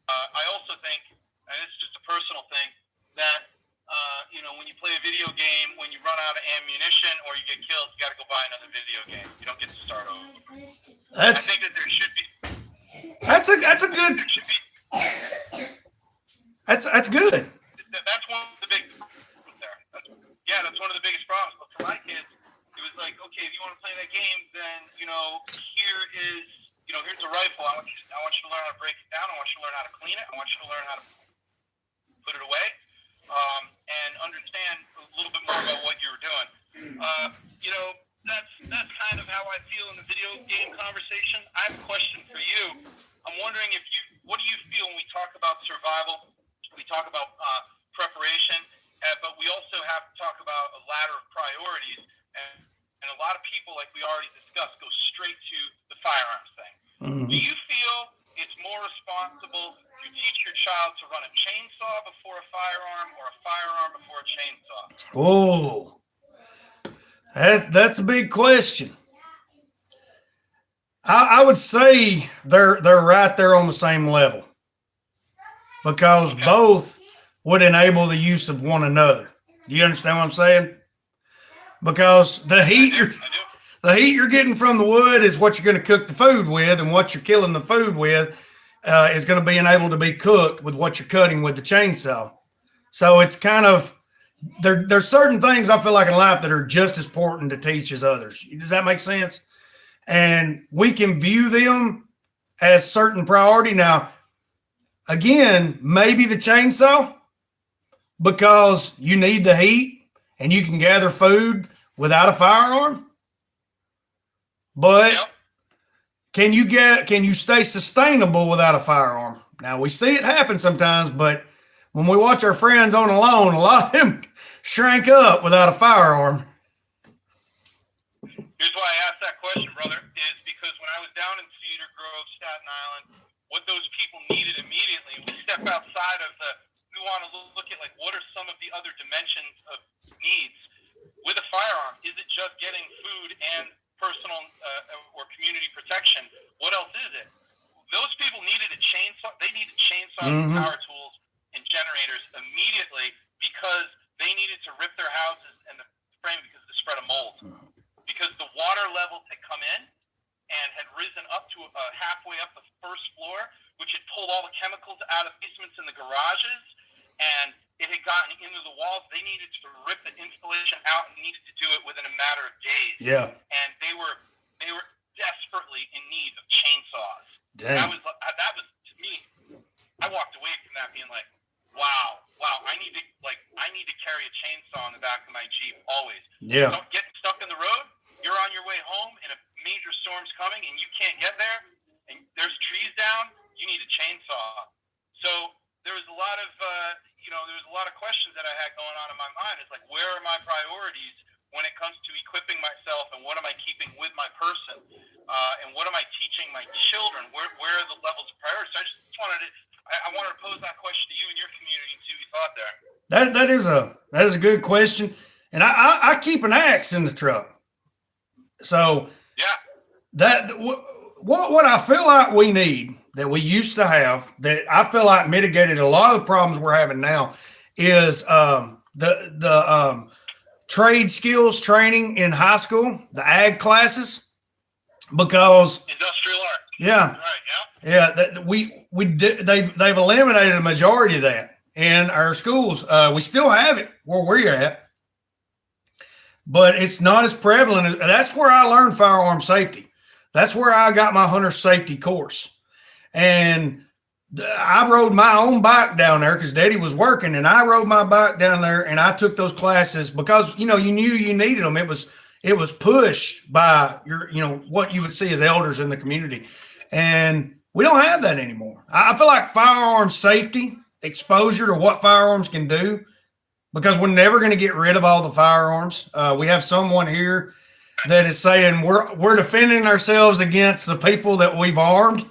I also think, and it's just a personal thing, that when you run out of ammunition or you get killed, you got to go buy another video game. You don't get to start over. I think that there should be. That's a good. There should be. That's good. That's one of the big problems there. That's one of the biggest problems. But for my kids, it was like, okay, if you want to play that game, then here is, here's a rifle. I want you to learn how to break it down. I want you to learn how to clean it. I want you to learn how to put it away, and understand a little bit more about what you were doing. That's kind of how I feel in the video game conversation. I have a question for you. I'm wondering what do you feel when we talk about survival? We talk about preparation, but we also have to talk about a ladder of priorities. And a lot of people, like we already discussed, go straight to the firearms thing. Mm-hmm. Do you feel it's more responsible to teach your child to run a chainsaw before a firearm or a firearm before a chainsaw? Oh, that's a big question. I would say they're right there on the same level, because both would enable the use of one another. Do you understand what I'm saying? Because the heat you're getting from the wood is what you're going to cook the food with, and what you're killing the food with is going to be able to be cooked with what you're cutting with the chainsaw. So it's kind of there's certain things I feel like in life that are just as important to teach as others. Does that make sense? And we can view them as certain priority. Now, again, maybe the chainsaw, because you need the heat and you can gather food without a firearm. But can you stay sustainable without a firearm? Now, we see it happen sometimes, but when we watch our friends on alone, a lot of them shrank up without a firearm. Here's why I asked that question, brother, is because when I was down in Cedar Grove, Staten Island, what those people needed immediately, we step outside of we want to look at, like, what are some of the other dimensions of needs with a firearm? Is it just getting food and personal or community protection? What else is it? Those people needed a chainsaw. They needed chainsaws, power tools, and generators immediately, because they needed to rip their houses and the frame because of the spread of mold. Because the water levels had come in and had risen up to halfway up the first floor, which had pulled all the chemicals out of basements in the garages, and it had gotten into the walls. They needed to rip the insulation out and needed to do it within a matter of days. Yeah. And they were desperately in need of chainsaws. Dang. That was to me. I walked away from that being like, wow, I need to carry a chainsaw in the back of my Jeep always. Yeah. Don't get stuck in the road. You're on your way home and a major storm's coming and you can't get there and there's trees down. You need a chainsaw. So there was a lot of questions that I had going on in my mind. It's like, where are my priorities when it comes to equipping myself, and what am I keeping with my person, and what am I teaching my children? Where are the levels of priority? So I just wanted to pose that question to you and your community and see what you thought there. That is a good question, and I keep an axe in the truck. So what I feel like we need, that we used to have, that I feel like mitigated a lot of the problems we're having now, is the trade skills training in high school, the ag classes, because industrial art. Yeah, right. They've eliminated a majority of that in our schools. We still have it where we're at, but it's not as prevalent. That's where I learned firearm safety. That's where I got my hunter safety course. And I rode my own bike down there because Daddy was working, and I rode my bike down there, and I took those classes because, you knew you needed them. It was pushed by what you would see as elders in the community. And we don't have that anymore. I feel like firearm safety, exposure to what firearms can do, because we're never going to get rid of all the firearms. We have someone here that is saying we're defending ourselves against the people that we've armed.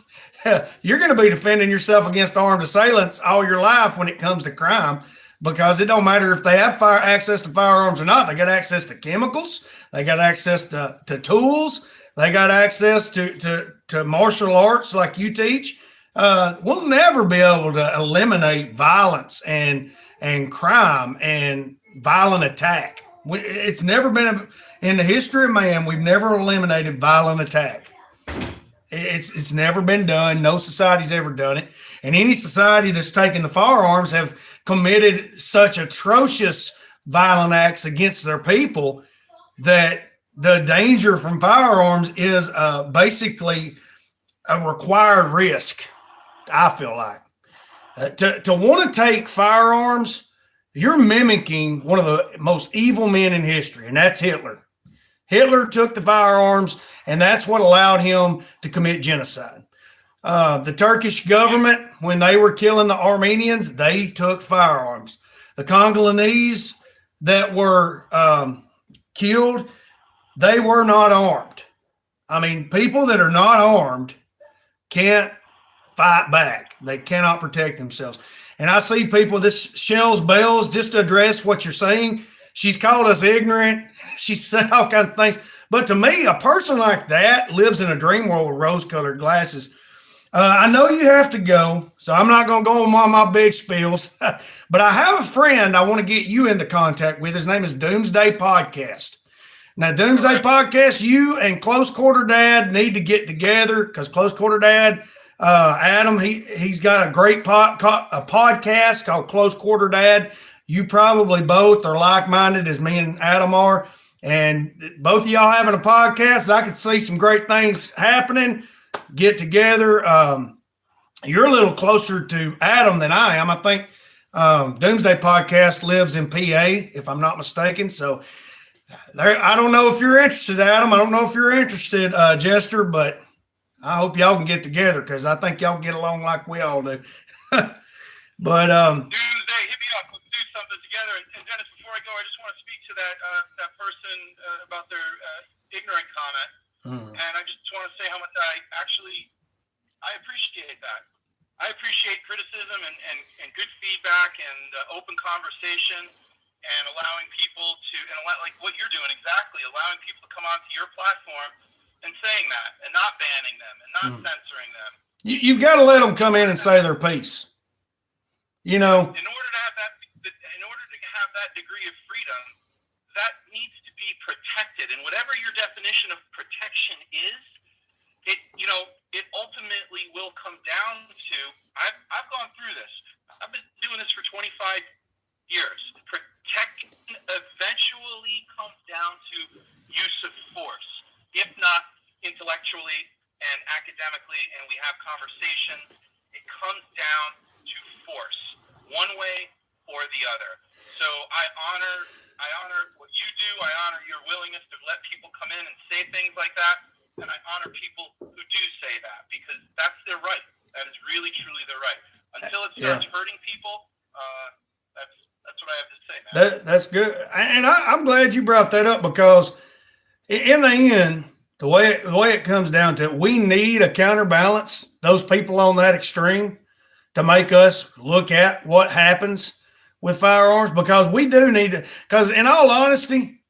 You're going to be defending yourself against armed assailants all your life when it comes to crime, because it don't matter if they have access to firearms or not. They got access to chemicals. They got access to tools. They got access to martial arts like you teach. We'll never be able to eliminate violence and crime and violent attack. It's never been in the history of man. We've never eliminated violent attack. It's never been done. No society's ever done it. And any society that's taken the firearms have committed such atrocious violent acts against their people that the danger from firearms is basically a required risk, I feel like. To want to take firearms, you're mimicking one of the most evil men in history, and that's Hitler. Hitler took the firearms, and that's what allowed him to commit genocide. The Turkish government, when they were killing the Armenians, they took firearms. The Congolese that were killed, they were not armed. I mean, people that are not armed can't fight back. They cannot protect themselves. And I see people, this Shells Bells, just to address what you're saying, she's called us ignorant. She said all kinds of things. But to me, a person like that lives in a dream world with rose-colored glasses. I know you have to go, so I'm not going to go on my big spiels. But I have a friend I want to get you into contact with. His name is Doomsday Podcast. Now, Doomsday Podcast, you and Close Quarter Dad need to get together because Close Quarter Dad, Adam, he's got a great podcast called Close Quarter Dad. You probably both are like-minded as me and Adam are. And both of y'all having a podcast, I could see some great things happening. Get together. You're a little closer to Adam than I am. I think Doomsday Podcast lives in PA, if I'm not mistaken. So I don't know if you're interested, Adam. I don't know if you're interested, Jester, but I hope y'all can get together because I think y'all get along like we all do. But Doomsday, hit me up. Let's do something together. And Dennis, before I go, I just want to speak to that person about their ignorant comment. And I just want to say how much I appreciate that. I appreciate criticism and good feedback and open conversation and allowing people to, and like what you're doing exactly, allowing people to come onto your platform and saying that and not banning them and not censoring them. You've got to let them come in and say their piece. You know, in order to have that degree of freedom, that needs to be protected. And whatever your definition of protection is, it ultimately will come down to, I've gone through this. I've been doing this for 25 years. Protection eventually comes down to use of force, if not intellectually and academically, and we have conversations, it comes down to force, one way or the other. So I honor what you do. I honor your willingness to let people come in and say things like that. And I honor people who do say that because that's their right. That is really, truly their right. Until it starts hurting people, that's what I have to say, man. That's good. And I'm glad you brought that up because in the end, the way it comes down to it, we need a counterbalance, those people on that extreme, to make us look at what happens with firearms because we do need to, because in all honesty,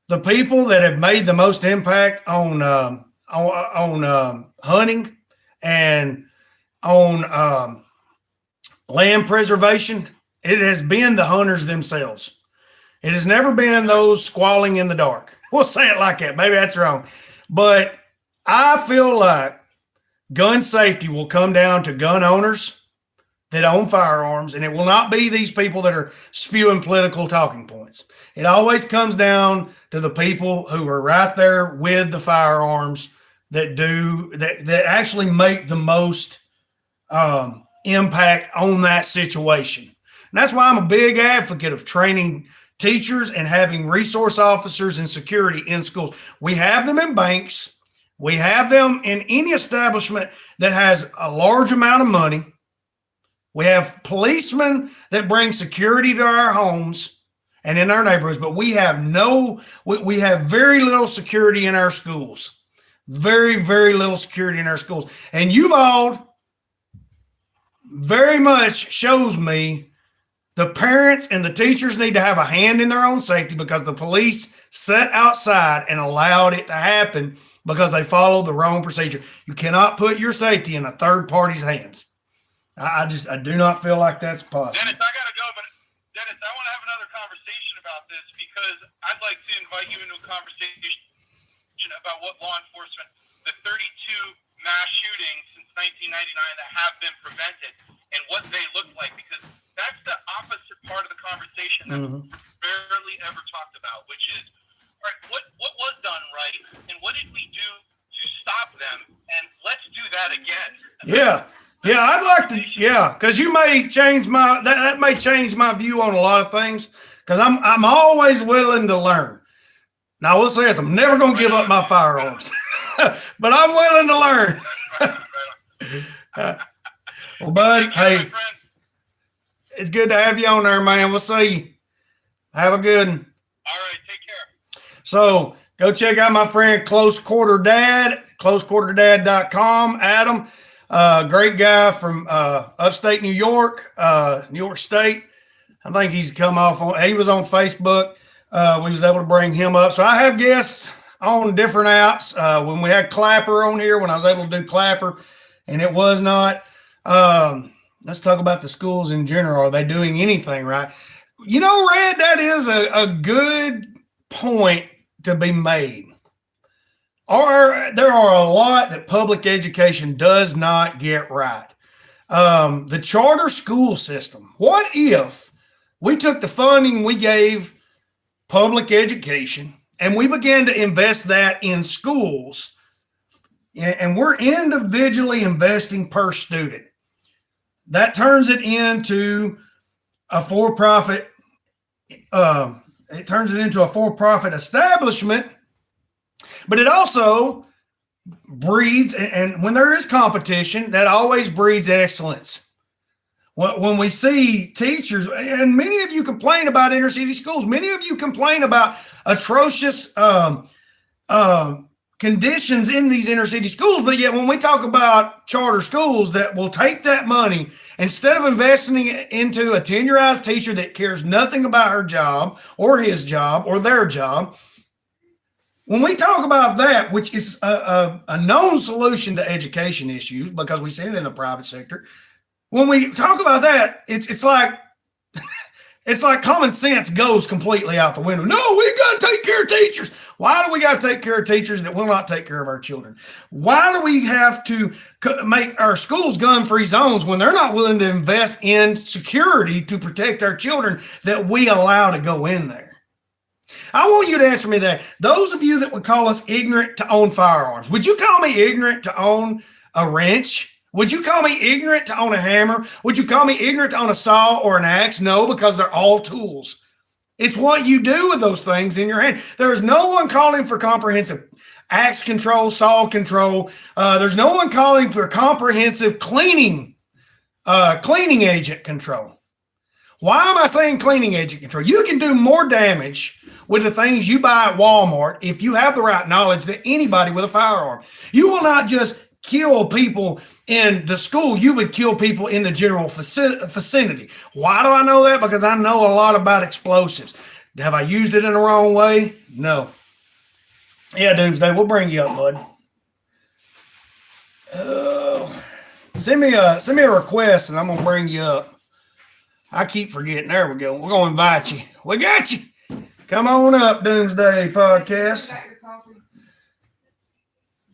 the people that have made the most impact on hunting and on land preservation, it has been the hunters themselves. It has never been those squalling in the dark. We'll say it like that. Maybe that's wrong. But I feel like gun safety will come down to gun owners that own firearms, and it will not be these people that are spewing political talking points. It always comes down to the people who are right there with the firearms that actually make the most impact on that situation. And that's why I'm a big advocate of training teachers and having resource officers and security in schools. We have them in banks. We have them in any establishment that has a large amount of money. We have policemen that bring security to our homes and in our neighborhoods, but we have very little security in our schools. Very, very little security in our schools. And Uvalde very much shows me the parents and the teachers need to have a hand in their own safety because the police sat outside and allowed it to happen because they followed the wrong procedure. You cannot put your safety in a third party's hands. I do not feel like that's possible. Dennis, I got to go, but Dennis, I want to have another conversation about about this because I'd like to invite you into a conversation about what law enforcement, the 32 mass shootings since 1999 that have been prevented, and what they look like, because that's the opposite part of the conversation that rarely ever talked about, which is, all right, what was done right, and what did we do to stop them, and let's do that again. Yeah. Yeah, I'd like to. Yeah, because you may change that may change my view on a lot of things. Because I'm always willing to learn. Now, I will say this: I'm never going to give up my firearms, but I'm willing to learn. Well, bud, hey, it's good to have you on there, man. We'll see you. Have a good one. All right, take care. So go check out my friend Close Quarter Dad, closequarterdad.com. Adam. Great guy from upstate New York, New York State. I think he's come off on. He was on Facebook. We was able to bring him up. So I have guests on different apps. When we had Clapper on here, when I was able to do Clapper, and it was not. Let's talk about the schools in general. Are they doing anything right? You know, Red, that is a good point to be made. There are a lot that public education does not get right. The charter school system. What if we took the funding we gave public education and we began to invest that in schools, and we're individually investing per student? That turns it into a for-profit. It turns it into a for-profit establishment. But it also breeds, and when there is competition, that always breeds excellence. When we see teachers, and many of you complain about inner city schools, many of you complain about atrocious conditions in these inner city schools, but yet when we talk about charter schools that will take that money, instead of investing it into a tenurized teacher that cares nothing about her job or his job or their job, when we talk about that, which is a known solution to education issues because we see it in the private sector, when we talk about that, it's like it's like common sense goes completely out the window. No, we got to take care of teachers. Why do we got to take care of teachers that will not take care of our children? Why do we have to make our schools gun-free zones when they're not willing to invest in security to protect our children that we allow to go in there? I want you to answer me that. Those of you that would call us ignorant to own firearms, would you call me ignorant to own a wrench? Would you call me ignorant to own a hammer? Would you call me ignorant to own a saw or an axe? No, because they're all tools. It's what you do with those things in your hand. There is no one calling for comprehensive axe control, saw control. There's no one calling for comprehensive cleaning agent control. Why am I saying cleaning agent control? You can do more damage with the things you buy at Walmart if you have the right knowledge than anybody with a firearm. You will not just kill people in the school. You would kill people in the general vicinity. Why do I know that? Because I know a lot about explosives. Have I used it in the wrong way? No. Yeah, Doomsday, we'll bring you up, bud. Send me a request and I'm going to bring you up. I keep forgetting. There we go. We're going to invite you. We got you. Come on up, Doomsday Podcast. You got your coffee?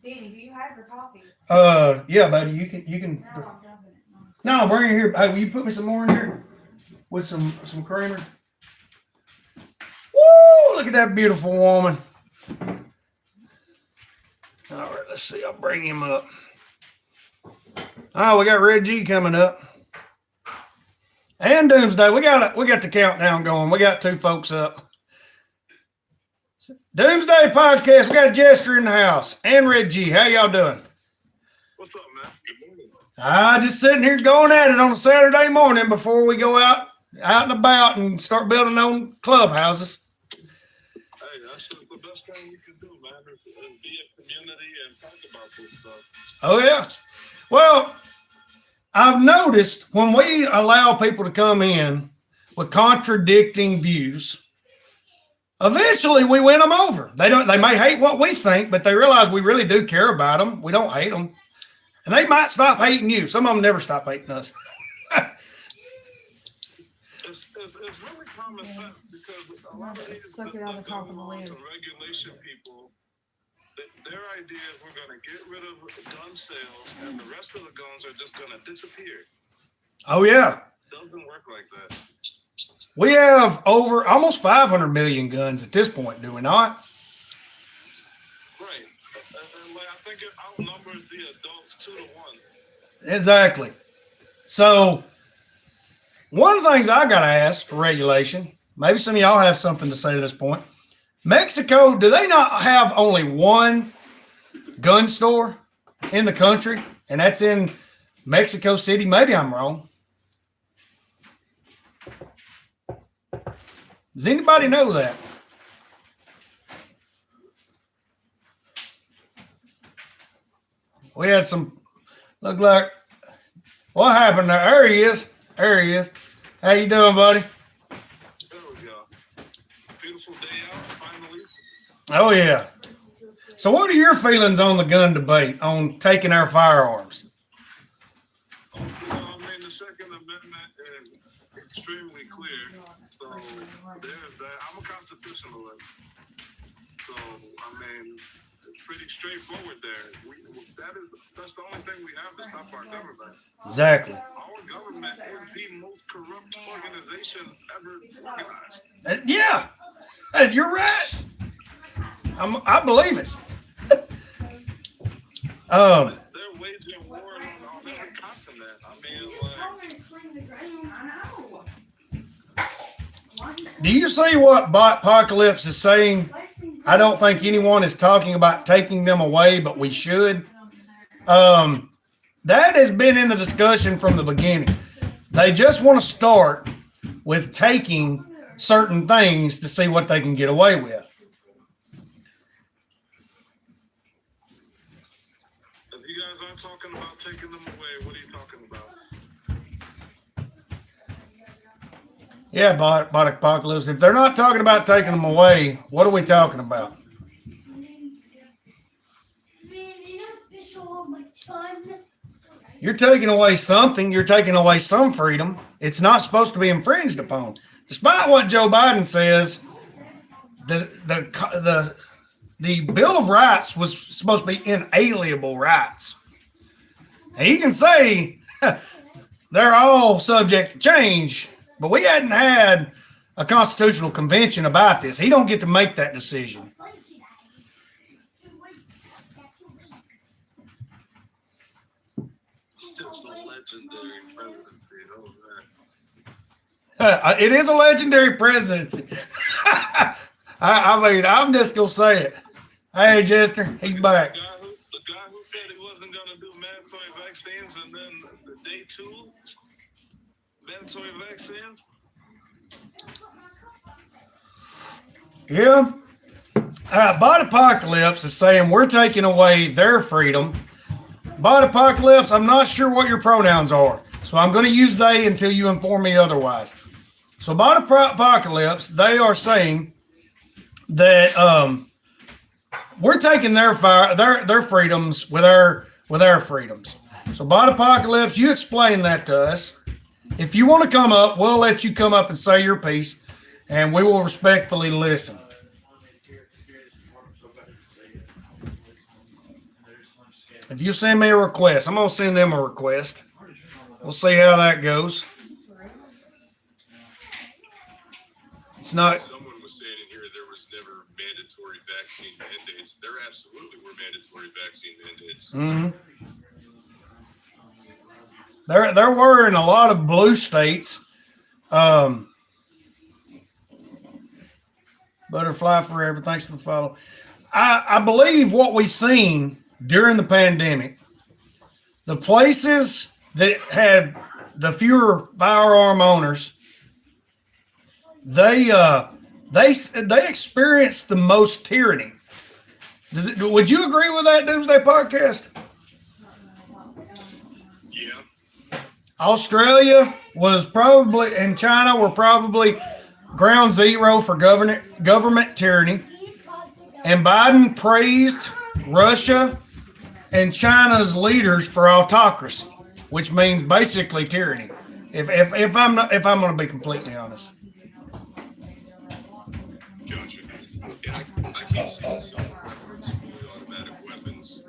Danny, do you have your coffee? Yeah, buddy. You can. No, I'm dumping it. No, bring it here. Hey, will you put me some more in here with some creamer? Woo! Look at that beautiful woman. All right, let's see. I'll bring him up. Oh, we got Red G coming up. And Doomsday. We got the countdown going. We got two folks up. Doomsday Podcast. We got Jester in the house and Red G. How y'all doing? What's up, man? Good morning. Just sitting here going at it on a Saturday morning before we go out and about and start building on clubhouses. Hey, that's the best thing you can do, man. Is be a community and talk about this stuff. Oh, yeah. Well, I've noticed when we allow people to come in with contradicting views, eventually we win them over. They may hate what we think, but they realize we really do care about them. We don't hate them. And they might stop hating you. Some of them never stop hating us. It's really common sense because a lot of these Suck it out of the top of the lid. regulation people, their idea is we're going to get rid of gun sales and the rest of the guns are just going to disappear. Oh yeah. Doesn't work like that. We have over almost 500 million guns at this point, do we not? Right. And like, I think it outnumbers the adults 2 to 1. Exactly. So, one of the things I got to ask for regulation, maybe some of y'all have something to say to this point. Mexico, do they not have only one gun store in the country? And that's in Mexico City? Maybe I'm wrong. Does anybody know that? We had some, look like, what happened there? There he is. There he is. How you doing, buddy? There we go. Beautiful day out, finally. Oh, yeah. So what are your feelings on the gun debate, on taking our firearms? Well, I mean, the Second Amendment is extremely clear. So there's that. I'm a constitutionalist. So, I mean, it's pretty straightforward there. That's the only thing we have to stop our government. Exactly. Our government is the most corrupt organization ever organized. Yeah. You're right. I believe it. They're waging war on every continent. I mean, like, Do you see what Botpocalypse is saying? I don't think anyone is talking about taking them away, but we should. That has been in the discussion from the beginning. They just want to start with taking certain things to see what they can get away with. if you guys aren't talking about taking them away, what are you talking about? Yeah, Botpocalypse. If they're not talking about taking them away, what are we talking about? You're taking away something. You're taking away some freedom. It's not supposed to be infringed upon. Despite what Joe Biden says, the Bill of Rights was supposed to be inalienable rights. And he can say they're all subject to change, but we hadn't had a constitutional convention about this. He don't get to make that decision. It's a legendary presidency. It is a legendary presidency. I mean, I'm just going to say it. Hey, Jester, he's back. The guy who said he wasn't going to do mandatory vaccines and then the day 2 mandatory vaccines. Yeah. Botpocalypse is saying we're taking away their freedom. Botpocalypse, I'm not sure what your pronouns are, so I'm going to use they until you inform me otherwise. So Botpocalypse, they are saying that we're taking their freedoms with our freedoms. So Botpocalypse, you explain that to us. If you want to come up, we'll let you come up and say your piece, and we will respectfully listen. If you send me a request, I'm going to send them a request. We'll see how that goes. It's not. Someone was saying in here there was never mandatory vaccine mandates. There absolutely were mandatory vaccine mandates. Mm-hmm. There were in a lot of blue states. Butterfly Forever, thanks for the follow. I believe what we've seen during the pandemic, the places that had the fewer firearm owners, they experienced the most tyranny. Would you agree with that, Doomsday Podcast? Yeah. Australia was probably, and China were probably ground zero for government tyranny. And Biden praised Russia and China's leaders for autocracy, which means basically tyranny. If I'm going to be completely honest. Gotcha. And I can't see some reference fully automatic weapons.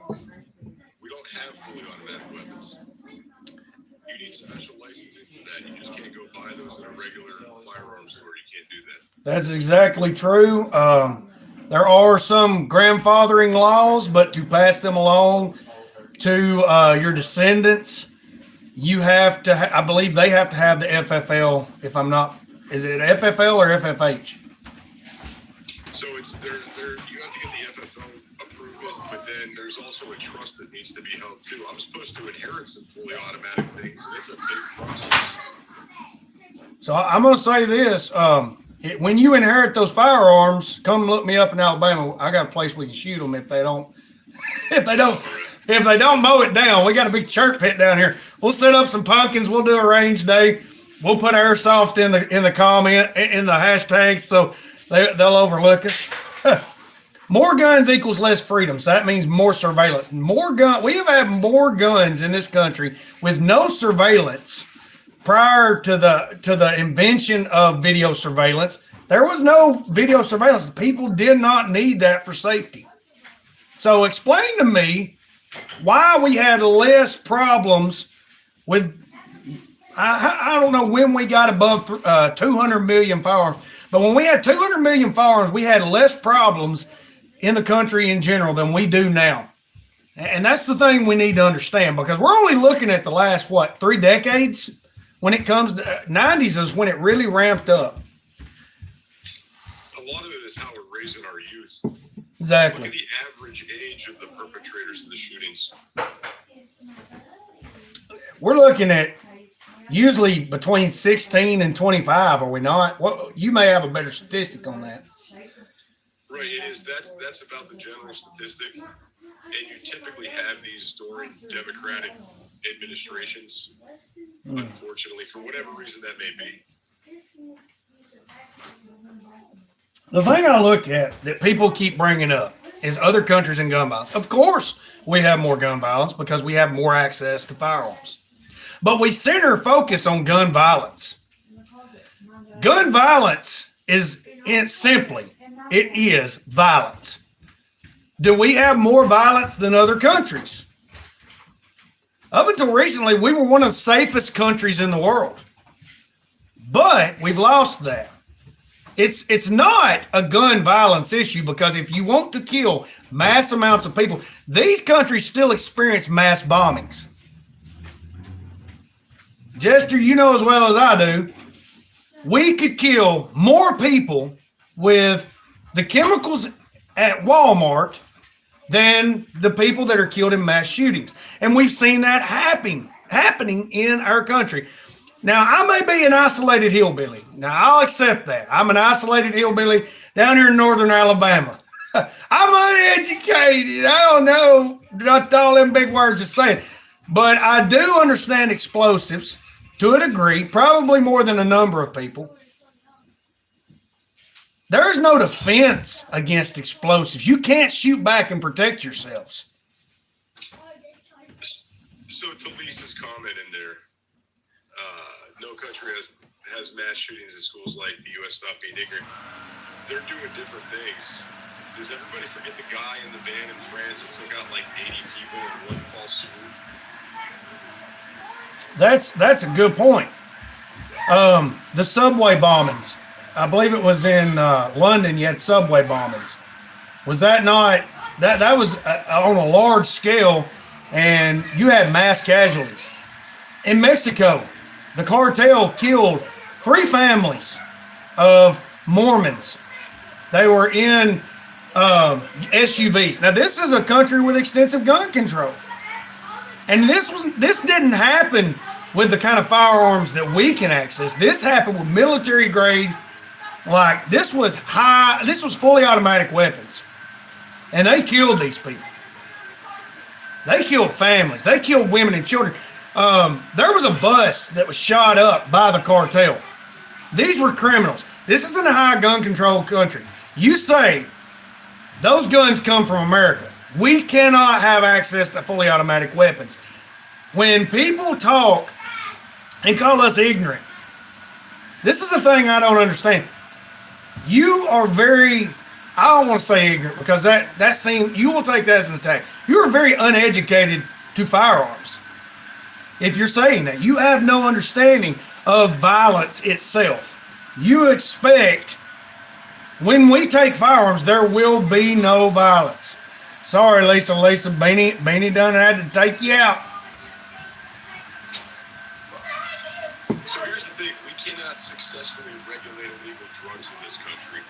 We don't have fully automatic weapons. You need special licensing for that. You just can't go buy those in a regular firearms store. You can't do that. That's exactly true. There are some grandfathering laws, but to pass them along to your descendants, you have to. I believe they have to have the FFL. If I'm not, is it FFL or FFH? So it's there. You have to get the FFO approve it, but then there's also a trust that needs to be held too. I'm supposed to inherit some fully automatic things, and it's a big process. So I'm going to say this: when you inherit those firearms, come look me up in Alabama. I got a place we can shoot them if they don't. If they don't mow it down. We got a big church pit down here. We'll set up some pumpkins. We'll do a range day. We'll put airsoft in the comment in the hashtags so they'll overlook us. More guns equals less freedom. So that means more surveillance. We have had more guns in this country with no surveillance prior to the invention of video surveillance. There was no video surveillance. People did not need that for safety. So explain to me why we had less problems with, I don't know when we got above 200 million firearms, but when we had 200 million firearms, we had less problems in the country in general than we do now. And that's the thing we need to understand, because we're only looking at the last, 3 decades? When it comes to 90s is when it really ramped up. A lot of it is how we're raising our youth. Exactly. Look at the average age of the perpetrators of the shootings. We're looking at usually between 16 and 25, are we not? You may have a better statistic on that. Right, it is. That's about the general statistic. And you typically have these during Democratic administrations, unfortunately, for whatever reason that may be. The thing I look at that people keep bringing up is other countries and gun violence. Of course, we have more gun violence because we have more access to firearms. But we center focus on gun violence. Gun violence is it is violence. Do we have more violence than other countries? Up until recently, we were one of the safest countries in the world. But we've lost that. It's not a gun violence issue, because if you want to kill mass amounts of people, these countries still experience mass bombings. Jester, you know as well as I do, we could kill more people with the chemicals at Walmart than the people that are killed in mass shootings. And we've seen that happening in our country. Now, I may be an isolated hillbilly. Now, I'll accept that. I'm an isolated hillbilly down here in northern Alabama. I'm uneducated. I don't know what all them big words are saying. But I do understand explosives to a degree, probably more than a number of people. There is no defense against explosives. You can't shoot back and protect yourselves. So to Lisa's comment in there, no country has mass shootings in schools like the U.S. Stop Being Ignorant. They're doing different things. Does everybody forget the guy in the van in France that took out like 80 people in one false swoop? That's a good point. The subway bombings. I believe it was in London. You had subway bombings. Was that not that was on a large scale, and you had mass casualties in Mexico? The cartel killed 3 families of Mormons. They were in SUVs. Now, this is a country with extensive gun control. And this didn't happen with the kind of firearms that we can access. This happened with military grade. Like, this was fully automatic weapons. And they killed these people. They killed families. They killed women and children. There was a bus that was shot up by the cartel. These were criminals. This isn't a high gun control country. You say those guns come from America. We cannot have access to fully automatic weapons. When people talk and call us ignorant. This is the thing I don't understand. You are very, I don't want to say ignorant because that seems, you will take that as an attack. You are very uneducated to firearms. If you're saying that, you have no understanding of violence itself. You expect when we take firearms, there will be no violence. Sorry, Lisa, Beanie done had to take you out. So here's the thing: we cannot successfully regulate illegal drugs in this country,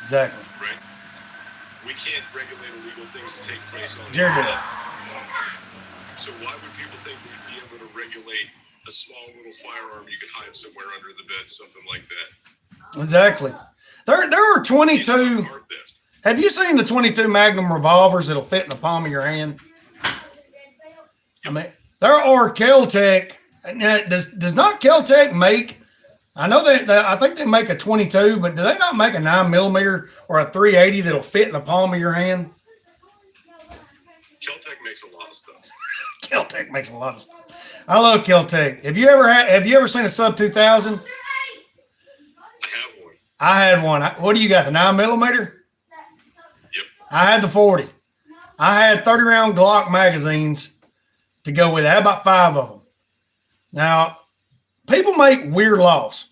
Exactly. right? We can't regulate illegal things that take place on. Jared did it. So why would people think we'd be able to regulate a small little firearm you could hide somewhere under the bed, something like that? Exactly. There are 22. Car theft. Have you seen the 22 Magnum revolvers that'll fit in the palm of your hand? I mean, there are Kel-Tec. Now, does not Kel-Tec make? I know that I think they make a 22, but do they not make a 9mm or a 380 that'll fit in the palm of your hand? Kel-Tec makes a lot of stuff. Kel-Tec makes a lot of stuff. I love Kel-Tec. Have you ever seen a Sub 2000? I have one. I had one. What do you got? The 9mm? Yep. I had the 40. I had 30-round Glock magazines to go with it. I had about 5 of them. Now, people make weird laws.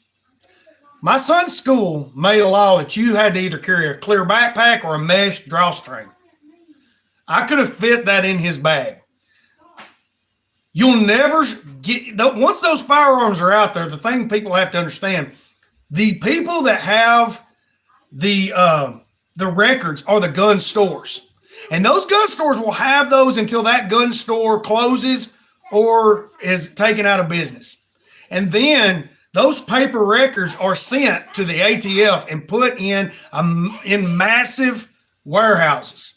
My son's school made a law that you had to either carry a clear backpack or a mesh drawstring. I could have fit that in his bag. You'll never get, once those firearms are out there, the thing people have to understand, the people that have the records are the gun stores. And those gun stores will have those until that gun store closes or is taken out of business. And then those paper records are sent to the ATF and put in massive warehouses.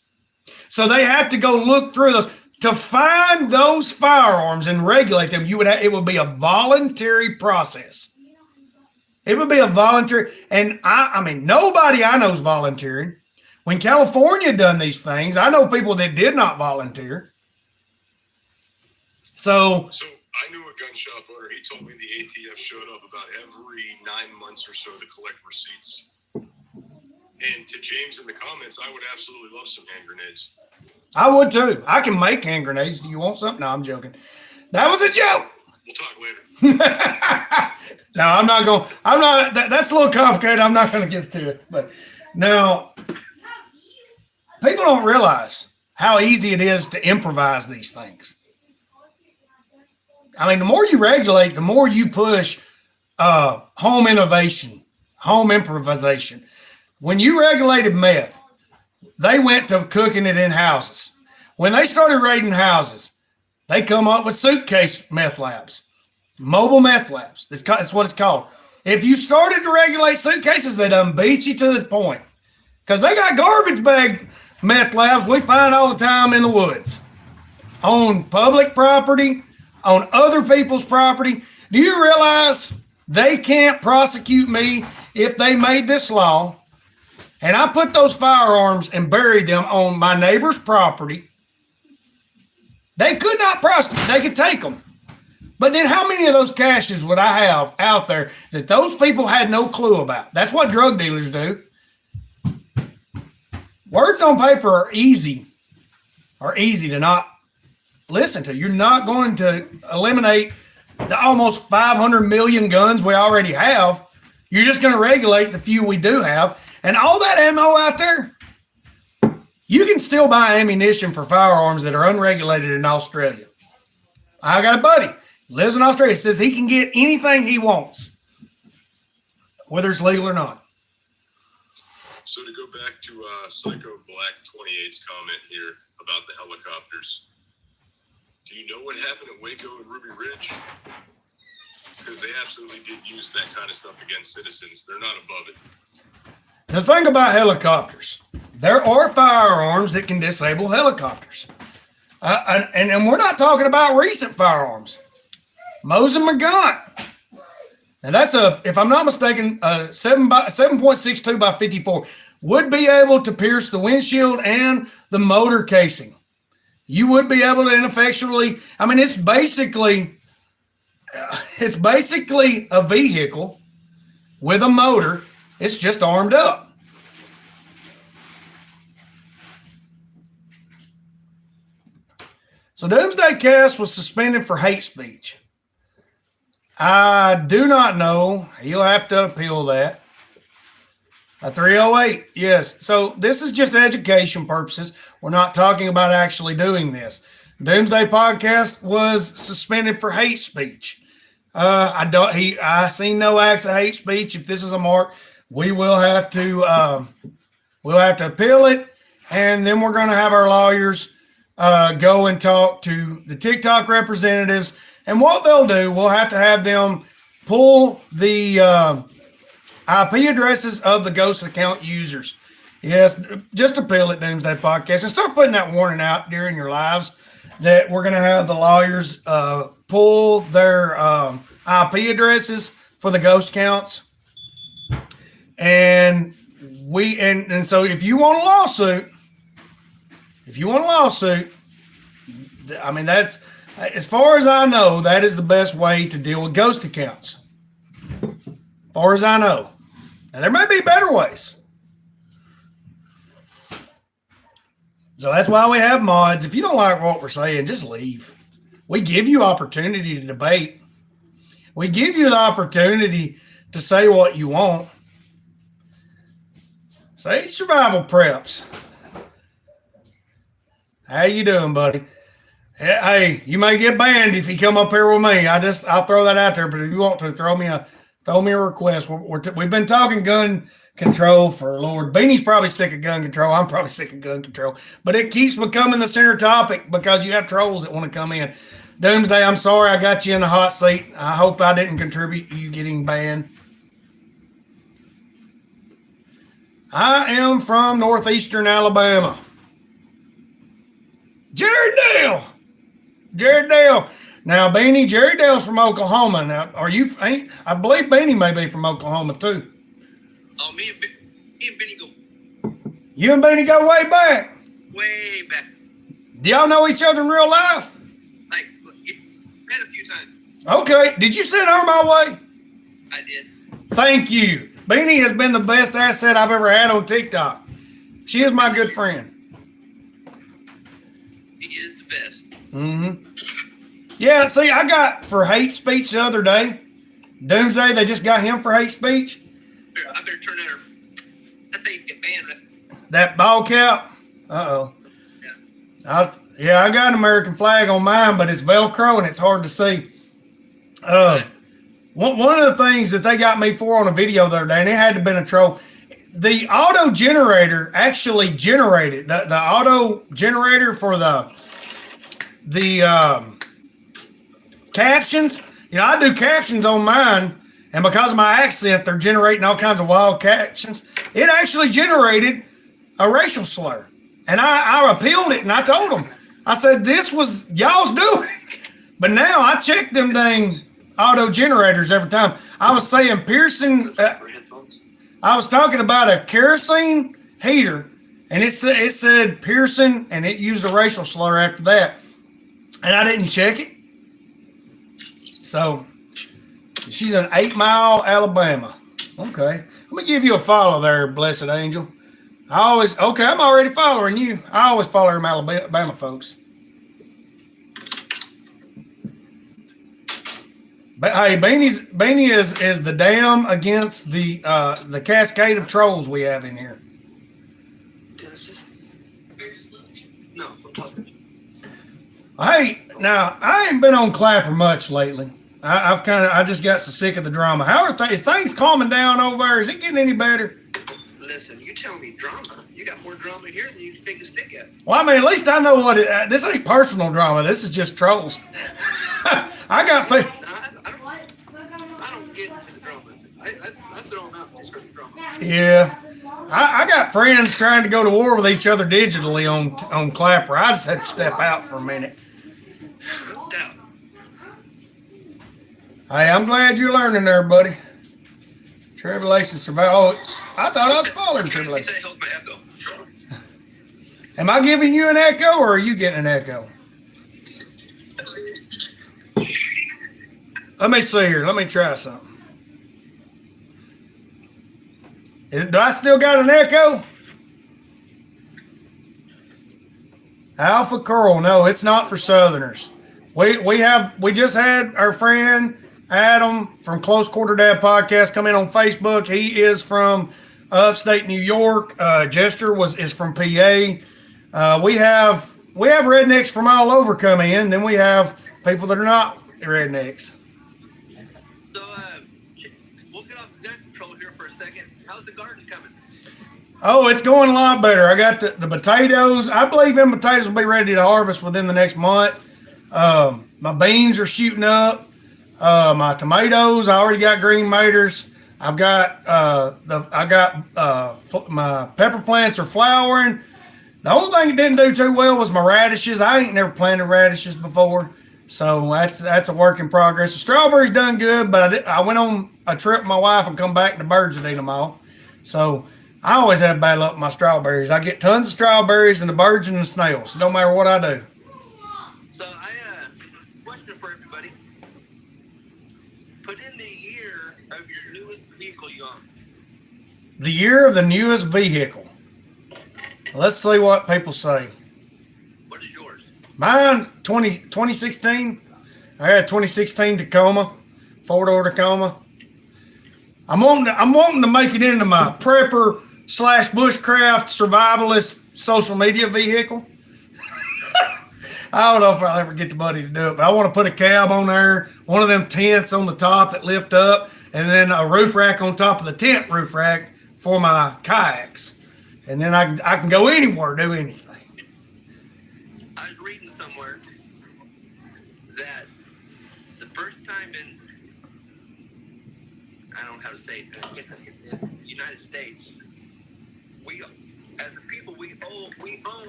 So they have to go look through those. To find those firearms and regulate them, it would be a voluntary process. It would be a voluntary, and I mean, nobody I know is volunteering. When California done these things, I know people that did not volunteer. So I knew a gun shop owner. He told me the ATF showed up about every 9 months or so to collect receipts. And to James in the comments, I would absolutely love some hand grenades. I would too. I can make hand grenades. Do you want something? No, I'm joking. That was a joke. We'll talk later. No, I'm not. That's a little complicated. I'm not going to get to it. But now, people don't realize how easy it is to improvise these things. I mean, the more you regulate, the more you push home innovation, home improvisation. When you regulated meth, they went to cooking it in houses. When they started raiding houses, they come up with suitcase meth labs, mobile meth labs. That's what it's called. If you started to regulate suitcases, they done beat you to the point. Because they got garbage bag meth labs we find all the time in the woods. On public property, on other people's property. Do you realize they can't prosecute me if they made this law and I put those firearms and buried them on my neighbor's property? They could not prosecute. They could take them. But then how many of those caches would I have out there that those people had no clue about? That's what drug dealers do. Words on paper are easy to not listen to. You're not going to eliminate the almost 500 million guns we already have. You're just going to regulate the few we do have. And all that ammo out there, you can still buy ammunition for firearms that are unregulated in Australia. I got a buddy, lives in Australia, says he can get anything he wants, whether it's legal or not. So to go back to Psycho Black 28's comment here about the helicopters, do you know what happened at Waco and Ruby Ridge? Because they absolutely did use that kind of stuff against citizens. They're not above it. The thing about helicopters, there are firearms that can disable helicopters. And we're not talking about recent firearms. Mosin Nagant. And that's if I'm not mistaken, 7.62 by 54 would be able to pierce the windshield and the motor casing. You would be able to ineffectually, I mean, it's basically, It's basically a vehicle with a motor. It's just armed up. So Doomsday Cast was suspended for hate speech. I do not know. You'll have to appeal that. A 308, yes. So this is just education purposes. We're not talking about actually doing this. Doomsday Podcast was suspended for hate speech. I seen no acts of hate speech. If this is a mark, we will have to appeal it, and then we're going to have our lawyers go and talk to the TikTok representatives. And what they'll do, we'll have to have them pull the IP addresses of the ghost account users. Yes, just appeal it, Doomsday Podcast, and start putting that warning out during your lives that we're going to have the lawyers pull their IP addresses for the ghost counts. And so if you want a lawsuit, I mean, that's, as far as I know, that is the best way to deal with ghost accounts. As far as I know. Now, there may be better ways. So that's why we have mods. If you don't like what we're saying, just leave. We give you opportunity to debate. We give you the opportunity to say what you want. Say Survival Preps. How you doing, buddy? Hey, you may get banned if you come up here with me. I'll throw that out there. But if you want to, throw me a request. We've been talking gun control for Lord. Beanie's probably sick of gun control. I'm probably sick of gun control. But it keeps becoming the center topic because you have trolls that want to come in. Doomsday, I'm sorry I got you in the hot seat. I hope I didn't contribute to you getting banned. I am from northeastern Alabama. Jared Dale. Now, Beanie, Jerry Dale's from Oklahoma. Now, I believe Beanie may be from Oklahoma too. Oh, me and Benny go You and Beanie go way back. way back. Do y'all know each other in real life? Like, met a few times. Okay. Did you send her my way? I did. Thank you. Beanie has been the best asset I've ever had on TikTok. She is my good friend. He is the best. Mm-hmm. Yeah, see, I got for hate speech the other day. Doomsday, they just got him for hate speach. I better turn that thing get banned. That ball cap. Uh-oh. Yeah. I got an American flag on mine, but it's Velcro and it's hard to see. One of the things that they got me for on a video the other day, and it had to have been a troll, the auto generator actually generated, the auto generator for the captions. You know, I do captions on mine, and because of my accent, they're generating all kinds of wild captions. It actually generated a racial slur. And I appealed it, and I told them, I said, this was y'all's doing. But now I check them dang auto generators every time. I was saying Pearson, I was talking about a kerosene heater, and it said Pearson, and it used a racial slur after that. And I didn't check it. So she's in 8 Mile, Alabama. Okay. Let me give you a follow there, blessed angel. I'm already following you. I always follow them Alabama folks. But hey, Beanie is the dam against the cascade of trolls we have in here. Genesis? No, I'm talking. Hey, now I ain't been on Clapper much lately. I just got so sick of the drama. How are things? Is things calming down over there? Is it getting any better? Listen, you tell me drama. You got more drama here than you can take a stick at. Well, I mean, at least I know what this ain't personal drama. This is just trolls. I got I don't get into the drama. I throw them out and start the drama. yeah. I got friends trying to go to war with each other digitally on Clapper. I just had to step out for a minute. No doubt. Hey, I'm glad you're learning there, buddy. Tribulation survival. Oh, I thought I was following tribulation. That helps my echo. Am I giving you an echo or are you getting an echo? Let me see here. Let me try something. Do I still got an echo? Alpha Coral. No, it's not for Southerners. We just had our friend Adam from Close Quarter Dad Podcast come in on Facebook. He is from upstate New York. Jester is from PA. We have rednecks from all over come in. Then we have people that are not rednecks. So, we'll get off gun control here for a second. How's the garden coming? Oh, it's going a lot better. I got the potatoes. I believe them potatoes will be ready to harvest within the next month. My beans are shooting up. My tomatoes, I already got green maters. I've got my pepper plants are flowering. The only thing that didn't do too well was my radishes. I ain't never planted radishes before, so that's a work in progress. The strawberries done good, but I went on a trip with my wife and come back and the birds would eat them all. So I always have bad luck with my strawberries. I get tons of strawberries and the birds and the snails, no matter what I do. So question for everybody. Put in the year of your newest vehicle you own. The year of the newest vehicle. Let's see what people say. What is yours? Mine, 2016. I had a 2016 Tacoma, four-door Tacoma. I'm wanting to make it into my prepper / bushcraft survivalist social media vehicle. I don't know if I'll ever get the money to do it, but I want to put a cab on there, one of them tents on the top that lift up, and then a roof rack on top of the tent roof rack for my kayaks. And then I can go anywhere, do anything. I was reading somewhere that the first time in, I don't know how to say it, in the United States, we, as a people, we own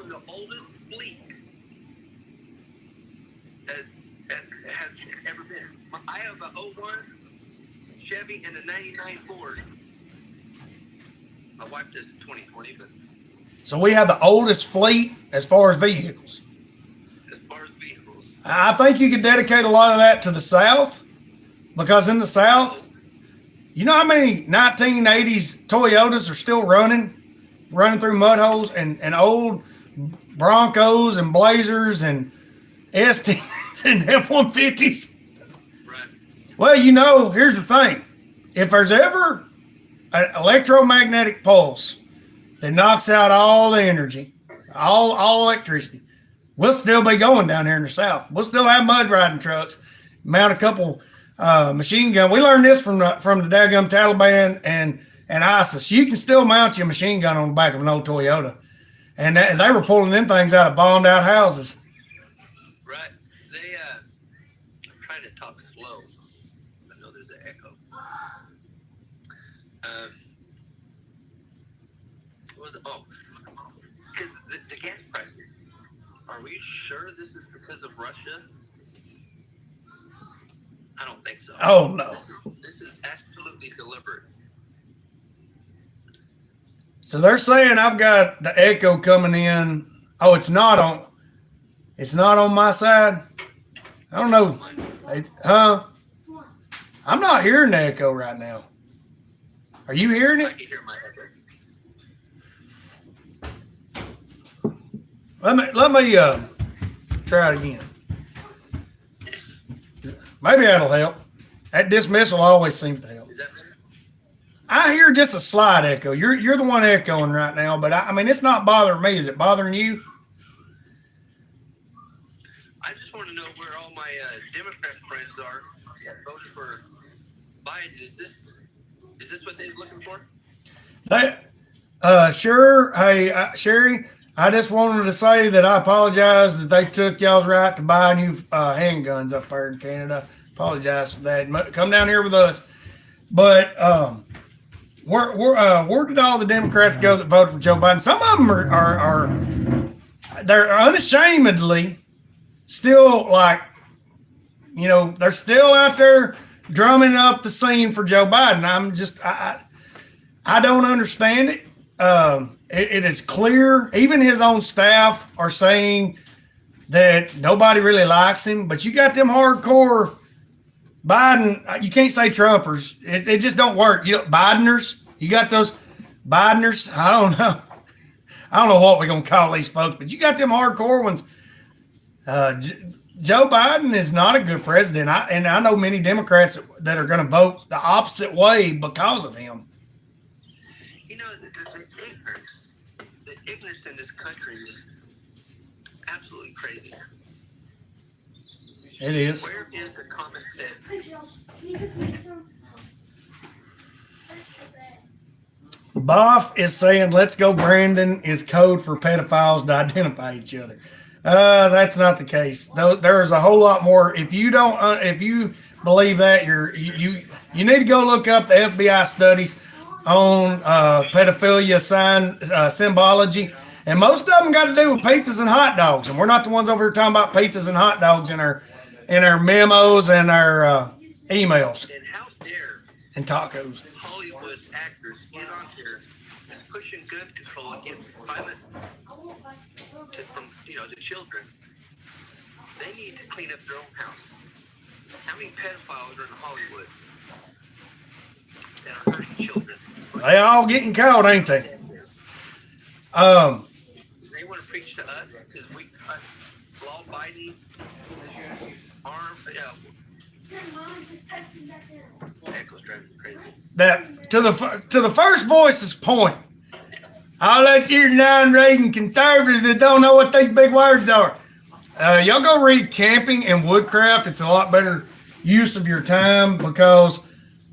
the oldest fleet that has ever been. I have a 01 Chevy and a 99 Ford. My wife does 2020, but So we have the oldest fleet as far as vehicles. as far as vehicles, I think you could dedicate a lot of that to the South, because in the South, you know how many 1980s Toyotas are still running through mud holes, and old Broncos and Blazers and STs and F-150s. right? Well, here's the thing. If there's ever an electromagnetic pulse that knocks out all the energy, all electricity, we'll still be going down here in the South. We'll still have mud riding trucks, mount a couple machine gun. We learned this from the daggum Taliban and ISIS. You can still mount your machine gun on the back of an old Toyota. And they were pulling them things out of bombed out houses. Right. I'm trying to talk slow. I know there's an echo. What was it? Oh, because the gas prices. Are we sure this is because of Russia? I don't think so. Oh, no. This is absolutely deliberate. So they're saying I've got the echo coming in. Oh, it's not on my side. I don't know. I'm not hearing the echo right now. Are you hearing I it? can hear my echo. Let me try it again. Maybe that'll help. That dismissal always seems to help. Is that better? I hear just a slight echo. You're the one echoing right now, but I mean it's not bothering me. Is it bothering you? I just want to know where all my Democrat friends are that voted for Biden. Is this what they're looking for? Sure. Hey, Sherry, I just wanted to say that I apologize that they took y'all's right to buy new handguns up there in Canada. Apologize for that. Come down here with us. But where did all the Democrats go that voted for Joe Biden? Some of them are they're unashamedly still they're still out there drumming up the scene for Joe Biden. I don't understand it. It is clear. Even his own staff are saying that nobody really likes him. But you got them hardcore Biden, you can't say Trumpers. It just don't work. You know, Bideners, you got those Bideners. I don't know. I don't know what we're going to call these folks, but you got them hardcore ones. Joe Biden is not a good president. I know many Democrats that are going to vote the opposite way because of him. You know, the ignorance in this country is absolutely crazy. It is. Where is the common sense? Boff is saying, let's go, Brandon, is code for pedophiles to identify each other. That's not the case. Though there's a whole lot more. If you don't, if you believe that, you need to go look up the FBI studies on pedophilia symbology, and most of them got to do with pizzas and hot dogs. And we're not the ones over here talking about pizzas and hot dogs in our memos and our emails And how dare and tacos. Hollywood actors get on here and pushing gun control against violent from the children? They need to clean up their own house. How many pedophiles are in Hollywood that are hurting children? They all getting caught, ain't they? They want to preach to us because we law abiding, armed. Echo's driving me crazy. That to the first voice's point, I'll let you non-reading conservatives that don't know what these big words are. Y'all go read Camping and Woodcraft. It's a lot better use of your time because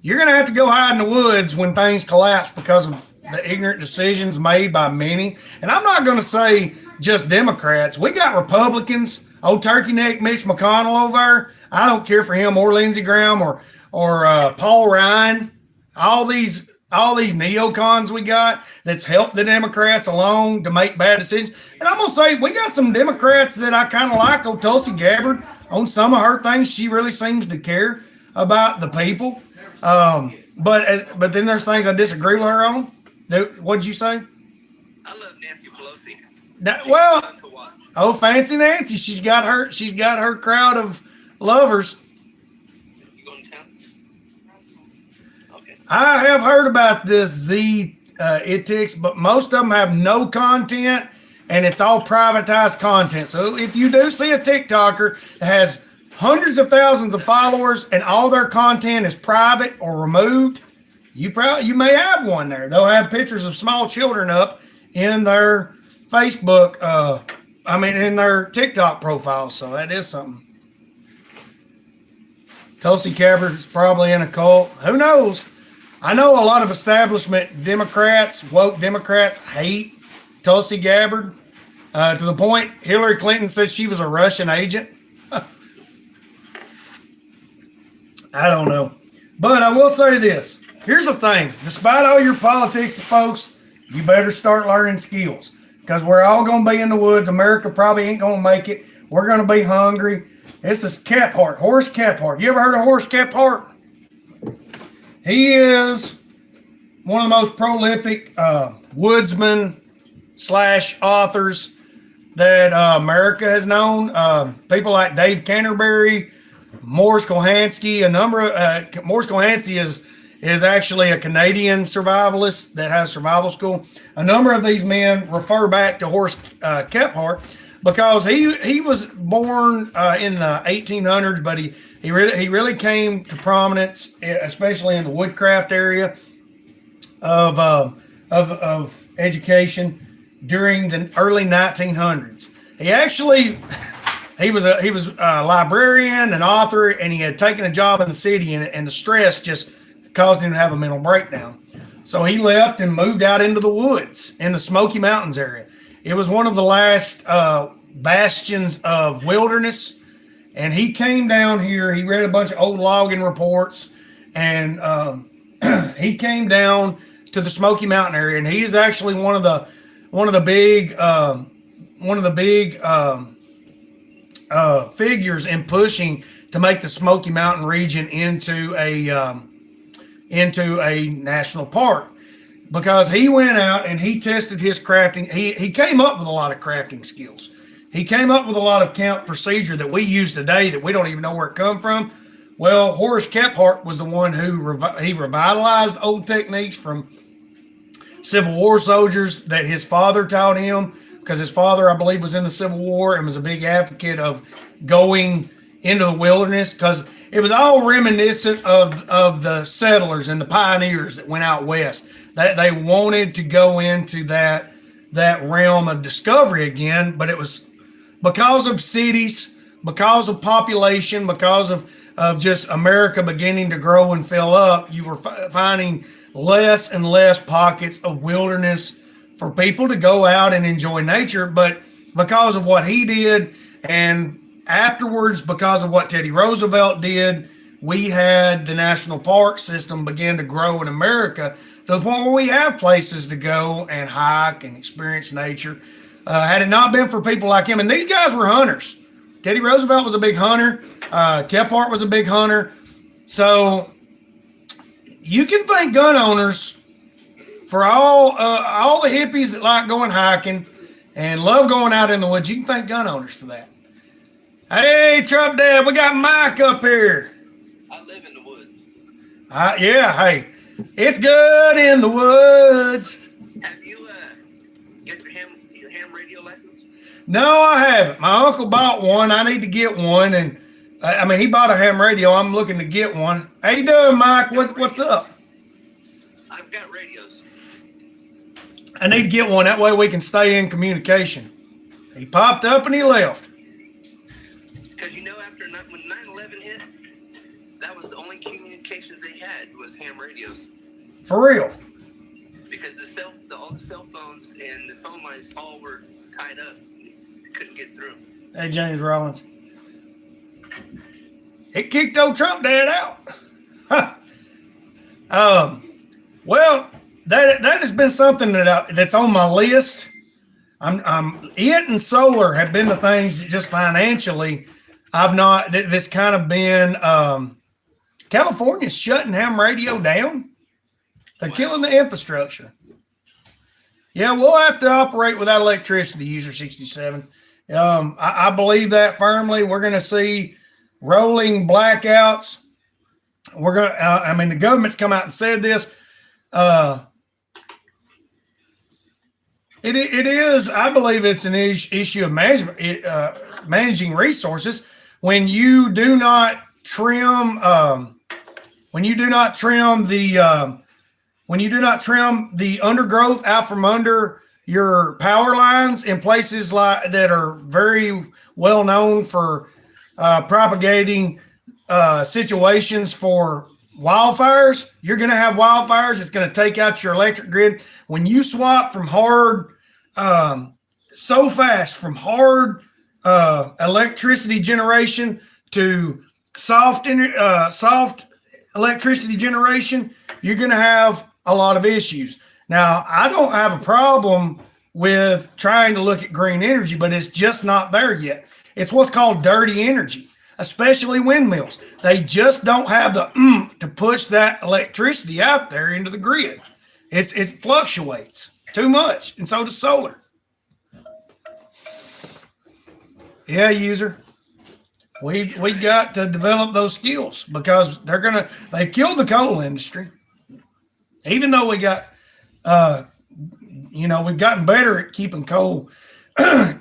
you're going to have to go hide in the woods when things collapse because of the ignorant decisions made by many. And I'm not going to say just Democrats. We got Republicans, old turkey neck Mitch McConnell over there. I don't care for him or Lindsey Graham or Paul Ryan. All these neocons we got that's helped the Democrats along to make bad decisions. And I'm going to say we got some Democrats that I kind of like. Oh, Tulsi Gabbard, on some of her things, she really seems to care about the people. But then there's things I disagree with her on. What'd you say? I love Nancy Pelosi. Well, Fun to watch. oh, Fancy Nancy, she's got her crowd of lovers. You going to town? Okay. I have heard about this Itix, but most of them have no content, and it's all privatized content. So if you do see a TikToker that has hundreds of thousands of followers and all their content is private or removed, you may have one there. They'll have pictures of small children up in their Facebook, in their TikTok profiles. So that is something. Tulsi Gabbard is probably in a cult. Who knows? I know a lot of establishment Democrats, woke Democrats, hate Tulsi Gabbard to the point Hillary Clinton said she was a Russian agent. I don't know. But I will say this. Here's the thing. Despite all your politics, folks, you better start learning skills because we're all going to be in the woods. America probably ain't going to make it. We're going to be hungry. This is Kephart, Horace Kephart. You ever heard of Horace Kephart? He is one of the most prolific woodsmen / authors that America has known. People like Dave Canterbury, Morris Kohansky, a number of Morris Kohansky is actually a Canadian survivalist that has survival school. A number of these men refer back to Horace Kephart because he was born in the 1800s, but he really came to prominence, especially in the woodcraft area of education during the early 1900s. He was a librarian, an author, and he had taken a job in the city, and the stress just caused him to have a mental breakdown. So he left and moved out into the woods in the Smoky Mountains area. It was one of the last bastions of wilderness, and he came down here. He read a bunch of old logging reports, and he came down to the Smoky Mountain area, and he is actually one of the big figures in pushing to make the Smoky Mountain region into a national park, because he went out and he tested his crafting. He came up with a lot of crafting skills. He came up with a lot of camp procedure that we use today that we don't even know where it come from. Well, Horace Kephart was the one who he revitalized old techniques from Civil War soldiers that his father taught him, because his father, I believe, was in the Civil War and was a big advocate of going into the wilderness, because it was all reminiscent of the settlers and the pioneers that went out west. They wanted to go into that realm of discovery again, but it was because of cities, because of population, because of just America beginning to grow and fill up. You were finding less and less pockets of wilderness for people to go out and enjoy nature. But because of what he did, and afterwards because of what Teddy Roosevelt did, we had the national park system begin to grow in America to the point where we have places to go and hike and experience nature. Had it not been for people like him, and these guys were hunters. Teddy Roosevelt was a big hunter. Kephart was a big hunter. So you can thank gun owners for all the hippies that like going hiking and love going out in the woods. You can thank gun owners for that. Hey, Trump Dad, we got Mike up here. I live in the woods. Yeah, hey, it's good in the woods. Have you get your ham radio license? No, I haven't. My uncle bought one. I need to get one, and I mean, he bought a ham radio. I'm looking to get one. How you doing, Mike? What's up? I've got radios. I need to get one. That way we can stay in communication. He popped up and he left. Because after when 9/11 hit, that was the only communications they had was ham radios. For real. Because all the cell phones and the phone lines all were tied up. You couldn't get through. Hey, James Rollins. It kicked old Trump Dad out. Well, that has been something that's on my list. It and solar have been the things that just financially I've not. This kind of been. California's shutting ham radio down. They're killing the infrastructure. Yeah, we'll have to operate without electricity, User 67. I believe that firmly. We're going to see rolling blackouts. We're going to, the government's come out and said this. It is, I believe it's an issue of management, managing resources. When you do not trim, the undergrowth out from under your power lines in places like that are very well known for propagating situations for wildfires, you're going to have wildfires. It's going to take out your electric grid. When you swap from hard, so fast from hard electricity generation to soft electricity generation, you're going to have a lot of issues. Now, I don't have a problem with trying to look at green energy, but it's just not there yet. It's what's called dirty energy, especially windmills. They just don't have the oomph to push that electricity out there into the grid. It fluctuates too much, and so does solar. Yeah, User. We got to develop those skills because they've killed the coal industry. Even though we got, we've gotten better at keeping coal,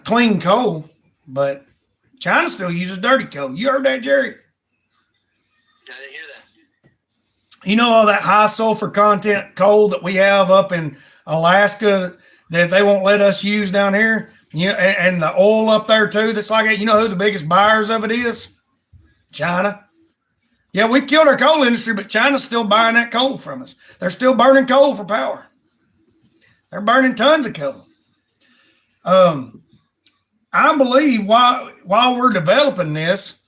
clean coal, but China still uses dirty coal. You heard that, Jerry? I didn't hear that. You know all that high sulfur content coal that we have up in Alaska that they won't let us use down here? And the oil up there too that's like that. You know who the biggest buyers of it is? China. Yeah, we killed our coal industry, but China's still buying that coal from us. They're still burning coal for power. They're burning tons of coal. I believe while we're developing this,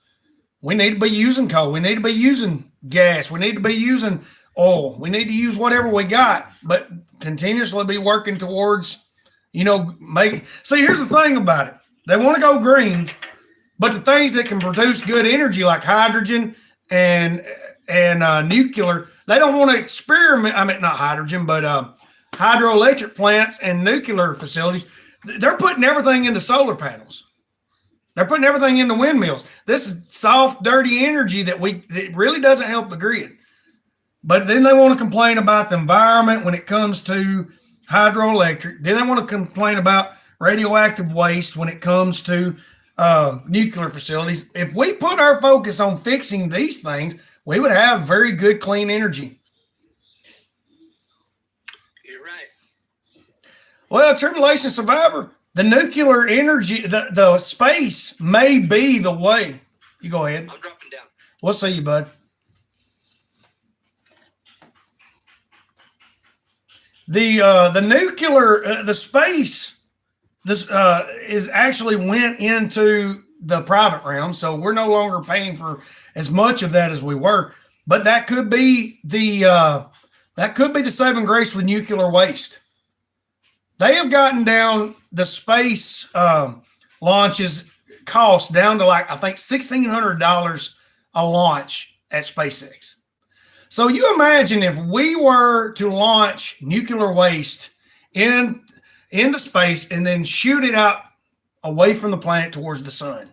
we need to be using coal. We need to be using gas. We need to be using oil. We need to use whatever we got, but continuously be working towards, see, here's the thing about it. They want to go green, but the things that can produce good energy like hydrogen and nuclear, they don't want to experiment. I mean, not hydrogen, but hydroelectric plants and nuclear facilities. They're putting everything into solar panels. They're putting everything in the windmills. This is soft, dirty energy that really doesn't help the grid. But then they want to complain about the environment when it comes to hydroelectric. Then they want to complain about radioactive waste when it comes to nuclear facilities. If we put our focus on fixing these things, we would have very good, clean energy. You're right. Well, tribulation survivor, the nuclear energy, the space may be the way. You go ahead. I'm dropping down. We'll see you, bud. The nuclear, the space, this is actually went into the private realm, so we're no longer paying for as much of that as we were. But that could be the saving grace with nuclear waste. They have gotten down the space launches cost down to like I think $1,600 a launch at SpaceX. So you imagine if we were to launch nuclear waste into space and then shoot it out away from the planet towards the sun.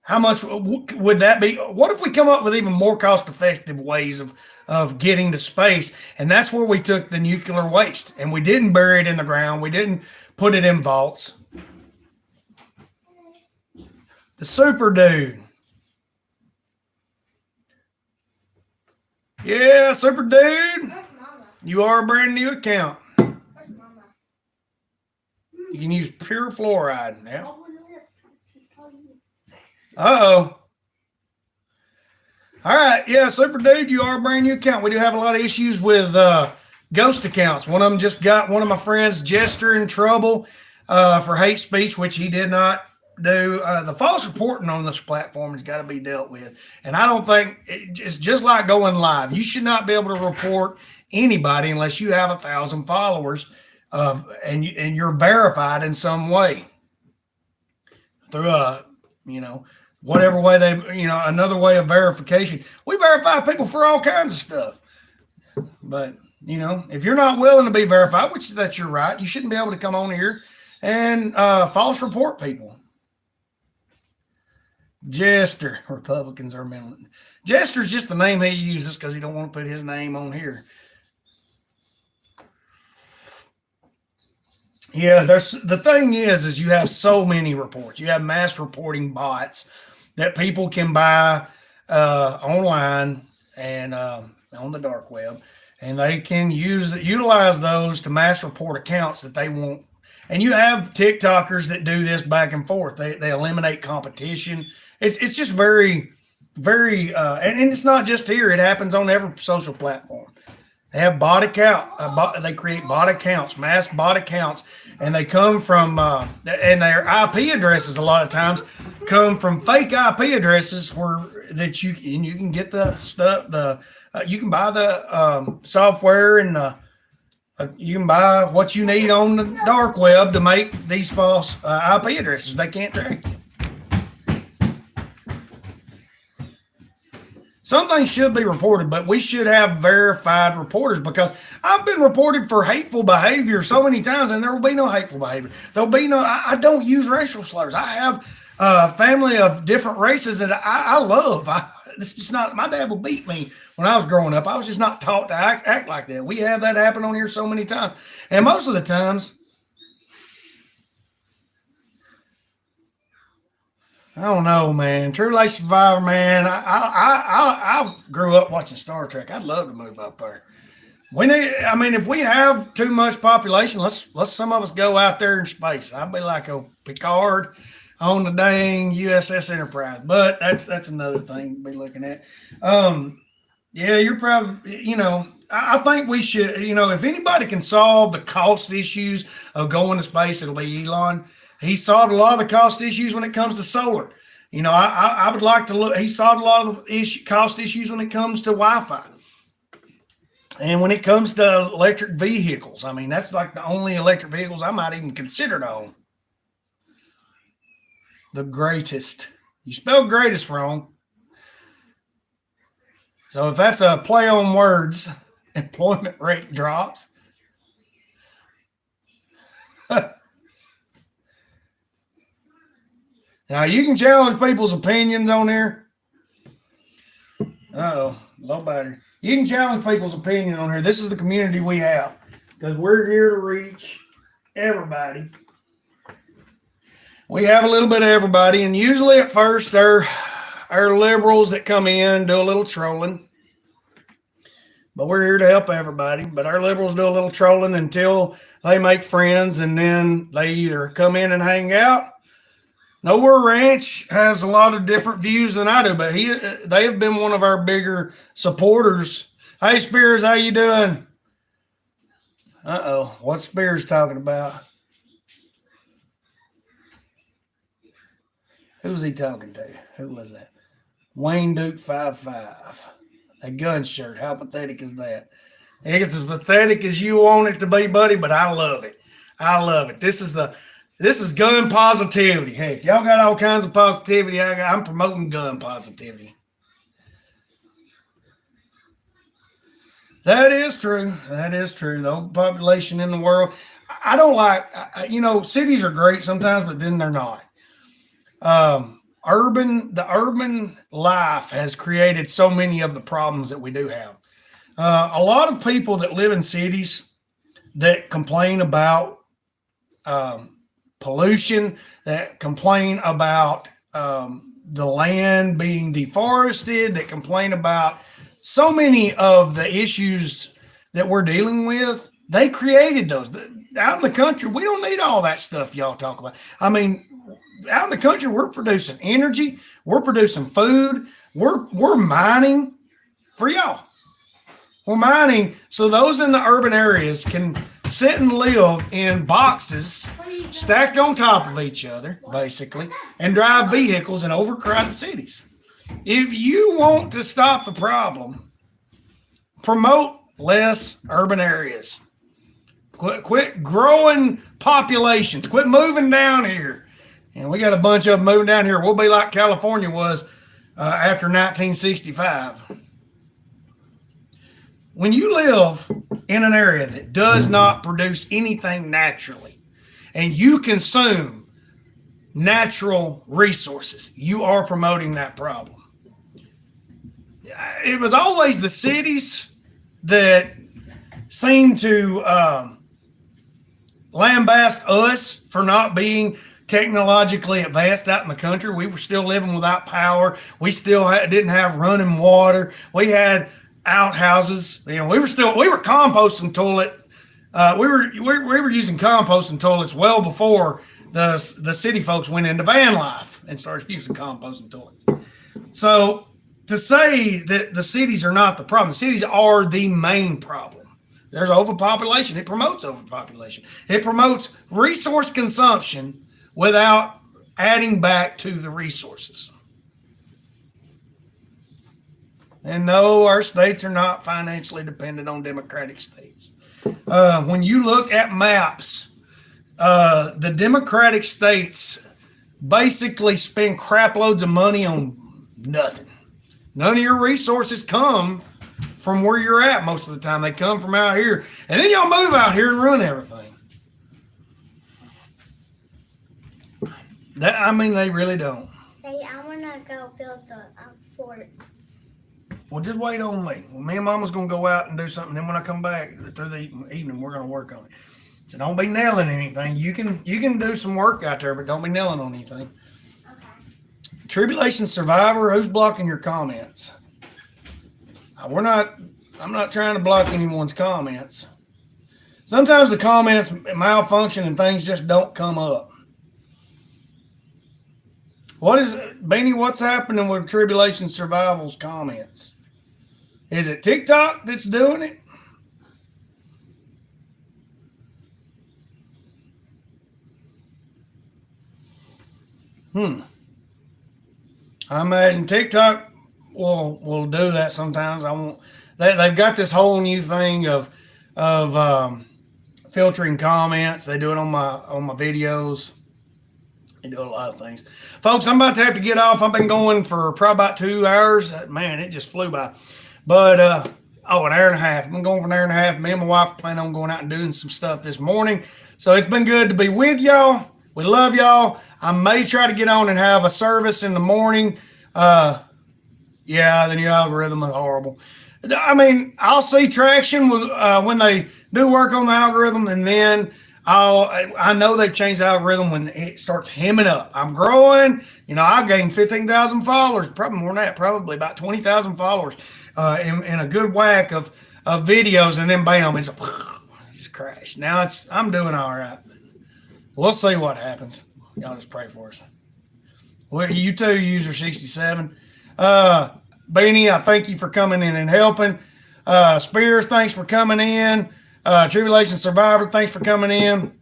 How much would that be? What if we come up with even more cost-effective ways of getting to space? And that's where we took the nuclear waste and we didn't bury it in the ground. We didn't put it in vaults. The super dude. Yeah, super dude. Where's Mama? You are a brand new account. Where's Mama? You can use pure fluoride now. Oh, no, she's calling you. Uh-oh. All right. Yeah, super dude, you are a brand new account. We do have a lot of issues with ghost accounts. One of them just got one of my friends, Jester, in trouble for hate speech, which he did not do. The false reporting on this platform has got to be dealt with. And I don't think it's just like going live. You should not be able to report anybody unless you have 1,000 followers and you're verified in some way through whatever way another way of verification. We verify people for all kinds of stuff. But, if you're not willing to be verified, which that's your right, you shouldn't be able to come on here and false report people. Jester, Republicans are men. Jester's just the name he uses because he don't want to put his name on here. Yeah, the thing is you have so many reports. You have mass reporting bots that people can buy online and on the dark web, and they can utilize those to mass report accounts that they want. And you have TikTokers that do this back and forth. They eliminate competition. It's just very, very, and it's not just here. It happens on every social platform. They have bot account. They create bot accounts, mass bot accounts, and they come from, and their IP addresses a lot of times come from fake IP addresses that you can get the stuff. You can buy the software and you can buy what you need on the dark web to make these false IP addresses. They can't track you. Some things should be reported, but we should have verified reporters because I've been reported for hateful behavior so many times, and there will be no hateful behavior. There'll be no. I don't use racial slurs. I have a family of different races that I love. It's just not. My dad would beat me when I was growing up. I was just not taught to act like that. We have that happen on here so many times, and most of the times, I don't know, man. True Life Survivor, man. I grew up watching Star Trek. I'd love to move up there. If we have too much population, let's some of us go out there in space. I'd be like a Picard on the dang USS Enterprise. But that's another thing to be looking at. Yeah, you're probably, I think we should, if anybody can solve the cost issues of going to space, it'll be Elon. He solved a lot of the cost issues when it comes to solar. I would like to look. He solved a lot of the cost issues when it comes to Wi-Fi. And when it comes to electric vehicles, that's like the only electric vehicles I might even consider to own. The greatest. You spelled greatest wrong. So if that's a play on words, employment rate drops. Now you can challenge people's opinions on here. Uh-oh, low battery. You can challenge people's opinion on here. This is the community we have because we're here to reach everybody. We have a little bit of everybody, and usually at first our liberals that come in do a little trolling. But we're here to help everybody. But our liberals do a little trolling until they make friends, and then they either come in and hang out. Nowhere Ranch has a lot of different views than I do, but they have been one of our bigger supporters. Hey, Spears, how you doing? Uh-oh, what's Spears talking about? Who's he talking to? Who was that? Wayne Duke 55. A gun shirt. How pathetic is that? It's as pathetic as you want it to be, buddy, but I love it. I love it. This is gun positivity. Heck, y'all got all kinds of positivity. I'm promoting gun positivity. That is true. That is true. The overpopulation in the world. I don't like, cities are great sometimes, but then they're not. The urban life has created so many of the problems that we do have. A lot of people that live in cities that complain about pollution, that complain about the land being deforested, that complain about so many of the issues that we're dealing with, they created those. Out in the country, we don't need all that stuff y'all talk about. I mean, out in the country, we're producing energy, we're producing food, we're mining for y'all. We're mining so those in the urban areas can sit and live in boxes stacked on top of each other, basically, and drive vehicles in overcrowded cities. If you want to stop the problem, promote less urban areas. Quit growing populations. Quit moving down here. And we got a bunch of them moving down here. We'll be like California was after 1965. When you live in an area that does not produce anything naturally, and you consume natural resources, you are promoting that problem. It was always the cities that seemed to lambast us for not being technologically advanced out in the country. We were still living without power. We still didn't have running water. We had outhouses. We were composting toilet. We were using composting toilets well before the city folks went into van life and started using composting toilets. So to say that the cities are not the problem, the cities are the main problem. There's overpopulation. It promotes overpopulation. It promotes resource consumption without adding back to the resources. And no, our states are not financially dependent on democratic states. When you look at maps, the democratic states basically spend crap loads of money on nothing. None of your resources come from where you're at most of the time. They come from out here. And then y'all move out here and run everything. They really don't. Hey, I want to go build the fort. Well, just wait on me. Well, me and Mama's going to go out and do something. Then when I come back through the evening, we're going to work on it. So don't be nailing anything. You can do some work out there, but don't be nailing on anything. Okay. Tribulation survivor, who's blocking your comments? I'm not trying to block anyone's comments. Sometimes the comments malfunction and things just don't come up. Beanie, what's happening with Tribulation Survival's comments? Is it TikTok that's doing it? I imagine TikTok will do that sometimes. They've got this whole new thing of filtering comments. They do it on my videos. They do a lot of things. Folks, I'm about to have to get off. I've been going for probably about 2 hours. Man, it just flew by. But, an hour and a half. I've been going for an hour and a half. Me and my wife plan on going out and doing some stuff this morning. So it's been good to be with y'all. We love y'all. I may try to get on and have a service in the morning. Yeah, then your algorithm is horrible. I mean, I'll see traction with when they do work on the algorithm, and then I know they've changed the algorithm when it starts hemming up. I'm growing. You know, I gained 15,000 followers, probably more than that, probably about 20,000 followers in a good whack of videos, and then bam, it's just crashed. Now I'm doing all right. We'll see what happens. Y'all just pray for us. Well, you too, user 67. Beanie, I thank you for coming in and helping. Spears, thanks for coming in. Tribulation Survivor, thanks for coming in.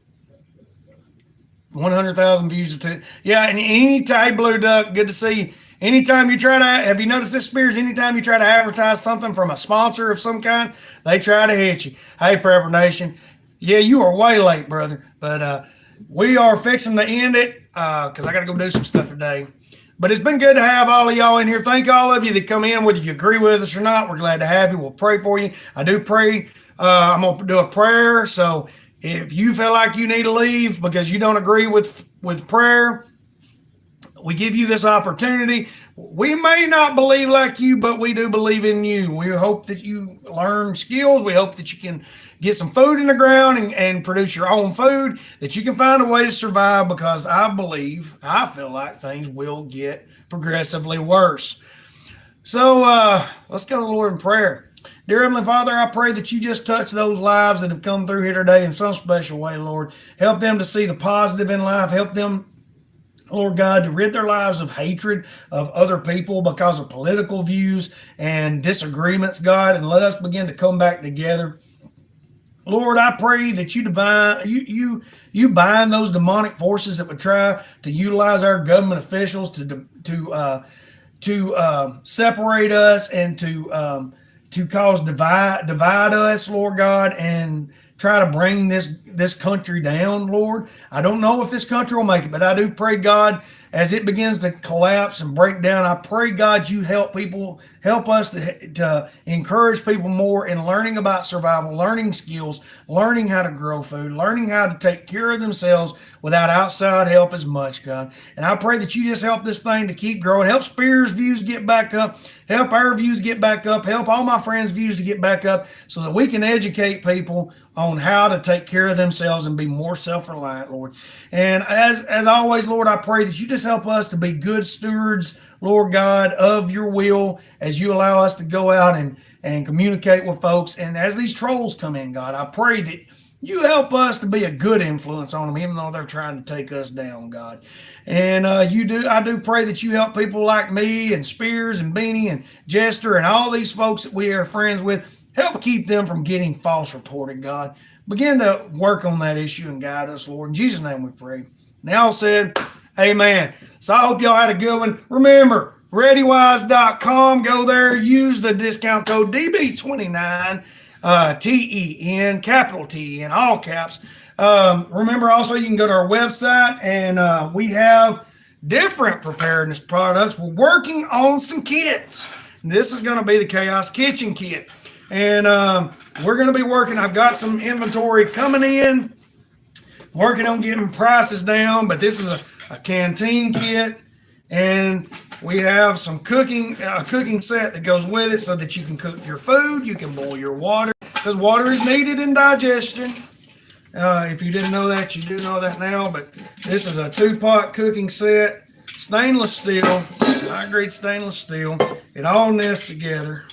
100,000 views. Yeah, and anytime, Blue Duck, good to see you. Anytime you try to, have you noticed this, Spears? Anytime you try to advertise something from a sponsor of some kind, they try to hit you. Hey, Prepper Nation. Yeah, you are way late, brother. But we are fixing to end it because I got to go do some stuff today. But it's been good to have all of y'all in here. Thank all of you that come in, whether you agree with us or not. We're glad to have you. We'll pray for you. I do pray. I'm going to do a prayer. So if you feel like you need to leave because you don't agree with prayer, we give you this opportunity. We may not believe like you, but we do believe in you. We hope that you learn skills. We hope that you can get some food in the ground and produce your own food, that you can find a way to survive, because I feel like things will get progressively worse. So let's go to the Lord in prayer. Dear Heavenly Father, I pray that you just touch those lives that have come through here today in some special way, Lord. Help them to see the positive in life. Help them, Lord God, to rid their lives of hatred of other people because of political views and disagreements, God, and let us begin to come back together. Lord, I pray that you bind those demonic forces that would try to utilize our government officials to separate us and to cause divide us, Lord God, and try to bring this country down, Lord. I don't know if this country will make it, but I do pray, God, as it begins to collapse and break down, I pray, God, you help us to encourage people more in learning about survival, learning skills, learning how to grow food, learning how to take care of themselves without outside help as much, God. And I pray that you just help this thing to keep growing. Help Spears' views get back up. Help our views get back up. Help all my friends' views to get back up so that we can educate people on how to take care of themselves and be more self-reliant, Lord. And as always, Lord, I pray that you just help us to be good stewards, Lord God, of your will as you allow us to go out and communicate with folks. And as these trolls come in, God, I pray that you help us to be a good influence on them, even though they're trying to take us down, God. And I do pray that you help people like me and Spears and Beanie and Jester and all these folks that we are friends with. Help keep them from getting false reported, God. Begin to work on that issue and guide us, Lord. In Jesus' name we pray. Now said, amen. So I hope y'all had a good one. Remember, ReadyWise.com. Go there. Use the discount code DB29, TEN, capital TEN, all caps. Remember also you can go to our website and we have different preparedness products. We're working on some kits. This is going to be the Chaos Kitchen Kit. And we're going to be working. I've got some inventory coming in, working on getting prices down, but this is a canteen kit. And we have some cooking set that goes with it so that you can cook your food. You can boil your water because water is needed in digestion. If you didn't know that, you do know that now. But this is a 2-pot cooking set, stainless steel, high-grade stainless steel. It all nests together.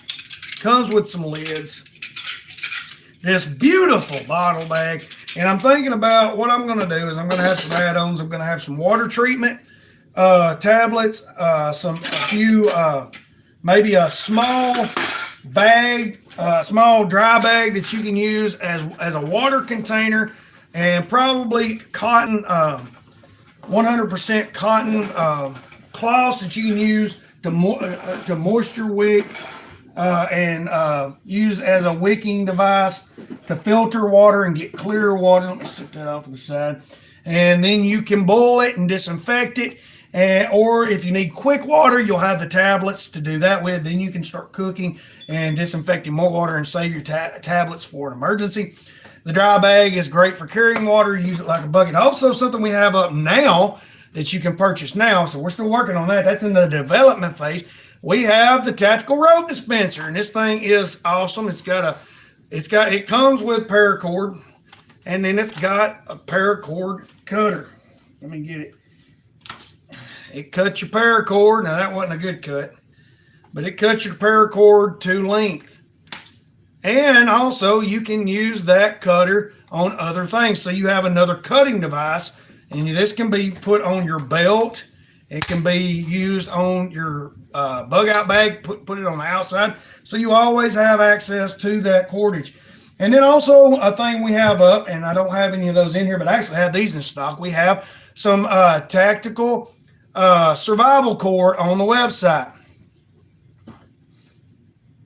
Comes with some lids. This beautiful bottle bag. And I'm thinking about what I'm going to do is I'm going to have some add-ons. I'm going to have some water treatment tablets, maybe a small bag, small dry bag that you can use as a water container, and probably cotton, 100% cotton cloths that you can use to moisture wick. And use as a wicking device to filter water and get clear water. Let me set that off to the side. And then you can boil it and disinfect it. Or if you need quick water, you'll have the tablets to do that with. Then you can start cooking and disinfecting more water and save your tablets for an emergency. The dry bag is great for carrying water. Use it like a bucket. Also, something we have up now that you can purchase now. So we're still working on that. That's in the development phase. We have the tactical rope dispenser, and this thing is awesome. It comes with paracord, and then it's got a paracord cutter. Let me get it. It cuts your paracord. Now that wasn't a good cut, but it cuts your paracord to length. And also you can use that cutter on other things. So you have another cutting device, and this can be put on your belt. It can be used on your bug out bag, put it on the outside. So you always have access to that cordage. And then also a thing we have up, and I don't have any of those in here, but I actually have these in stock. We have some tactical survival cord on the website.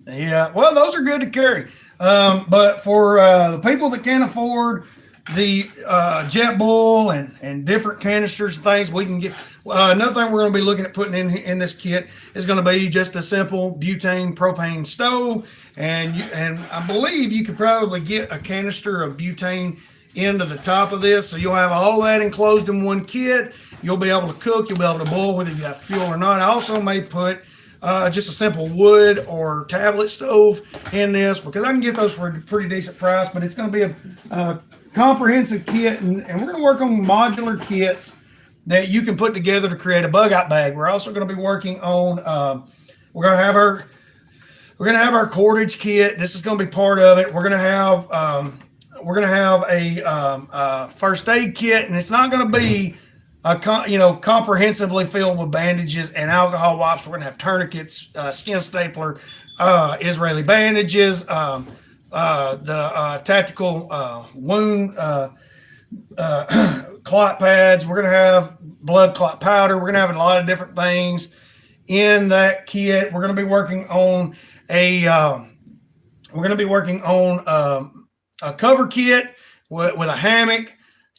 Yeah, well, those are good to carry. But for the people that can't afford the JetBull and different canisters and things, we can get. Another thing we're going to be looking at putting in this kit is going to be just a simple butane propane stove, and I believe you could probably get a canister of butane into the top of this, so you'll have all that enclosed in one kit. You'll be able to cook. You'll be able to boil whether you have fuel or not. I also may put just a simple wood or tablet stove in this, because I can get those for a pretty decent price, but it's going to be a comprehensive kit, and we're going to work on modular kits that you can put together to create a bug out bag. We're also going to be working on we're going to have our cordage kit. This is going to be part of it. We're going to have a first aid kit, and it's not going to be comprehensively filled with bandages and alcohol wipes. We're going to have tourniquets, skin stapler, Israeli bandages, the tactical wound clot pads. We're going to have blood clot powder. We're going to have a lot of different things in that kit. We're going to be working on a cover kit with a hammock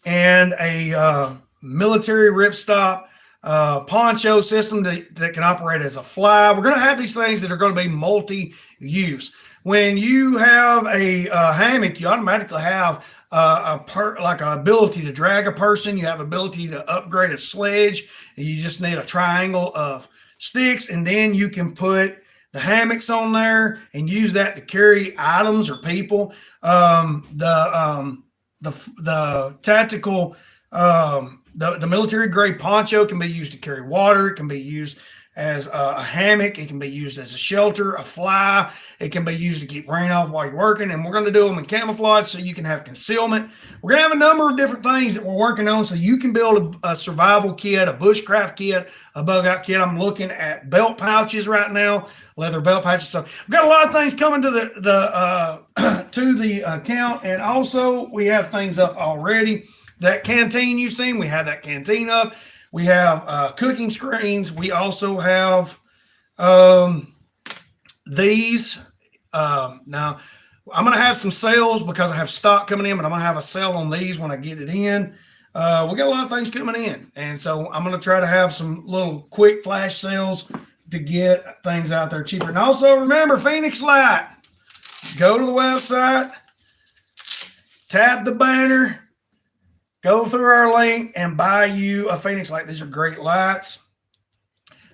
and a military ripstop poncho system that can operate as a fly. We're going to have these things that are going to be multi-use. When you have a hammock, you automatically have like an ability to drag a person. You have ability to upgrade a sledge. You just need a triangle of sticks, and then you can put the hammocks on there and use that to carry items or people. The tactical, the military grade poncho can be used to carry water. It can be used as a hammock. It can be used as a shelter, a fly. It can be used to keep rain off while you're working. And we're going to do them in camouflage so you can have concealment. We're going to have a number of different things that we're working on so you can build a survival kit, a bushcraft kit, a bug out kit. I'm looking at belt pouches right now, leather belt pouches. So we've got a lot of things coming to the account. And also we have things up already. That canteen you've seen, we have that canteen up. We have cooking screens. We also have these. Now, I'm going to have some sales because I have stock coming in, but I'm going to have a sale on these when I get it in. We got a lot of things coming in. And so I'm going to try to have some little quick flash sales to get things out there cheaper. And also remember, Phoenix Light. Go to the website, tap the banner, go through our link and buy you a Phoenix light. These are great lights.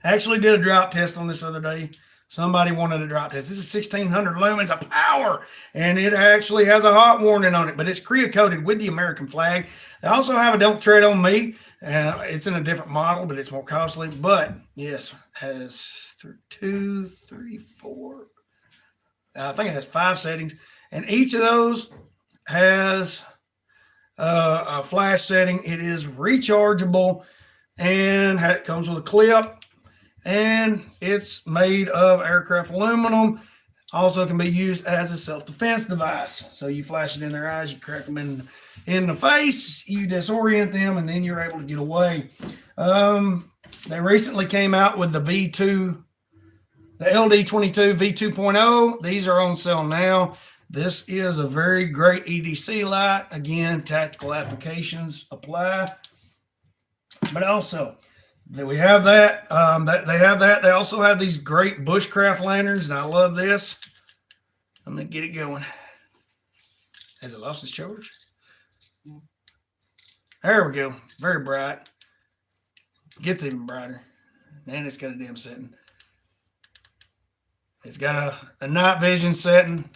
I actually did a drought test on this the other day. Somebody wanted a drought test. This is 1600 lumens of power, and it actually has a hot warning on it, but it's Korea coated with the American flag. They also have a Don't Tread on Me. It's in a different model, but it's more costly. But yes, has 2, 3, 4. I think it has 5 settings, and each of those has a flash setting. It is rechargeable and it comes with a clip, and it's made of aircraft aluminum. Also can be used as a self-defense device. So you flash it in their eyes, you crack them in the face, you disorient them, and then you're able to get away. They recently came out with the V2, the LD22 V2.0. These are on sale now. This is a very great EDC light. Again, tactical applications apply. But also, we have that. They have that. They also have these great bushcraft lanterns, and I love this. I'm going to get it going. Has it lost its charge? There we go. Very bright. Gets even brighter. And it's got a dim setting. It's got a night vision setting.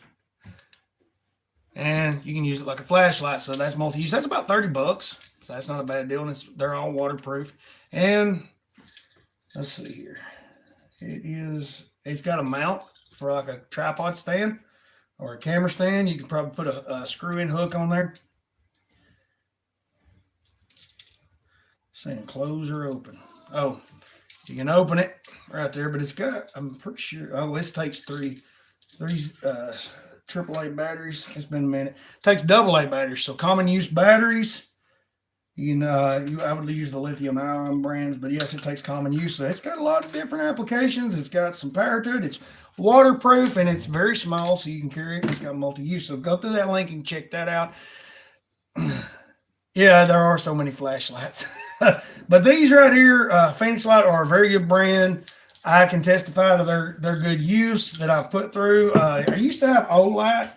And you can use it like a flashlight. So that's multi-use. That's about $30. So that's not a bad deal. And they're all waterproof. And let's see here. It's got a mount for like a tripod stand or a camera stand. You can probably put a screw-in hook on there. Saying close or open. Oh, you can open it right there, but it's got, I'm pretty sure, oh, this takes three AAA batteries. It's been a minute. It takes AA batteries. So common use batteries. I would use the lithium ion brands, but yes, it takes common use. So it's got a lot of different applications. It's got some power to it. It's waterproof and it's very small, so you can carry it. It's got multi-use. So go through that link and check that out. Yeah, there are so many flashlights. But these right here, Phoenix Light, are a very good brand. I can testify to their good use that I've put through. I used to have Olight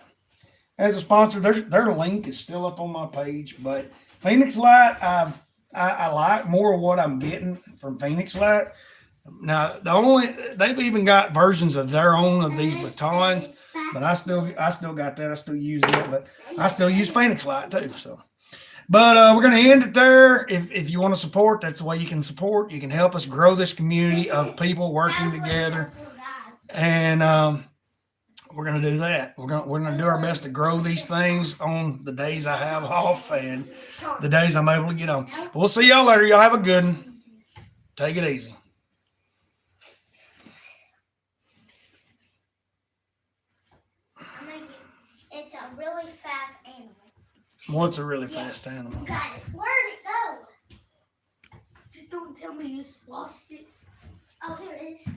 as a sponsor. Their link is still up on my page, but Phoenix Light, I like more of what I'm getting from Phoenix Light. Now, they've even got versions of their own of these batons, but I still got that. I still use it, but I still use Phoenix Light too. So, but we're going to end it there. If you want to support, that's the way you can support. You can help us grow this community of people working together, and we're going to do that. We're going to do our best to grow these things on the days I have off and the days I'm able to get on. But we'll see y'all later. Y'all have a good one. Take it easy. It's a really fast animal. What's a really fast animal? Got it. Where'd it go? Just don't tell me you lost it. Oh, here it is.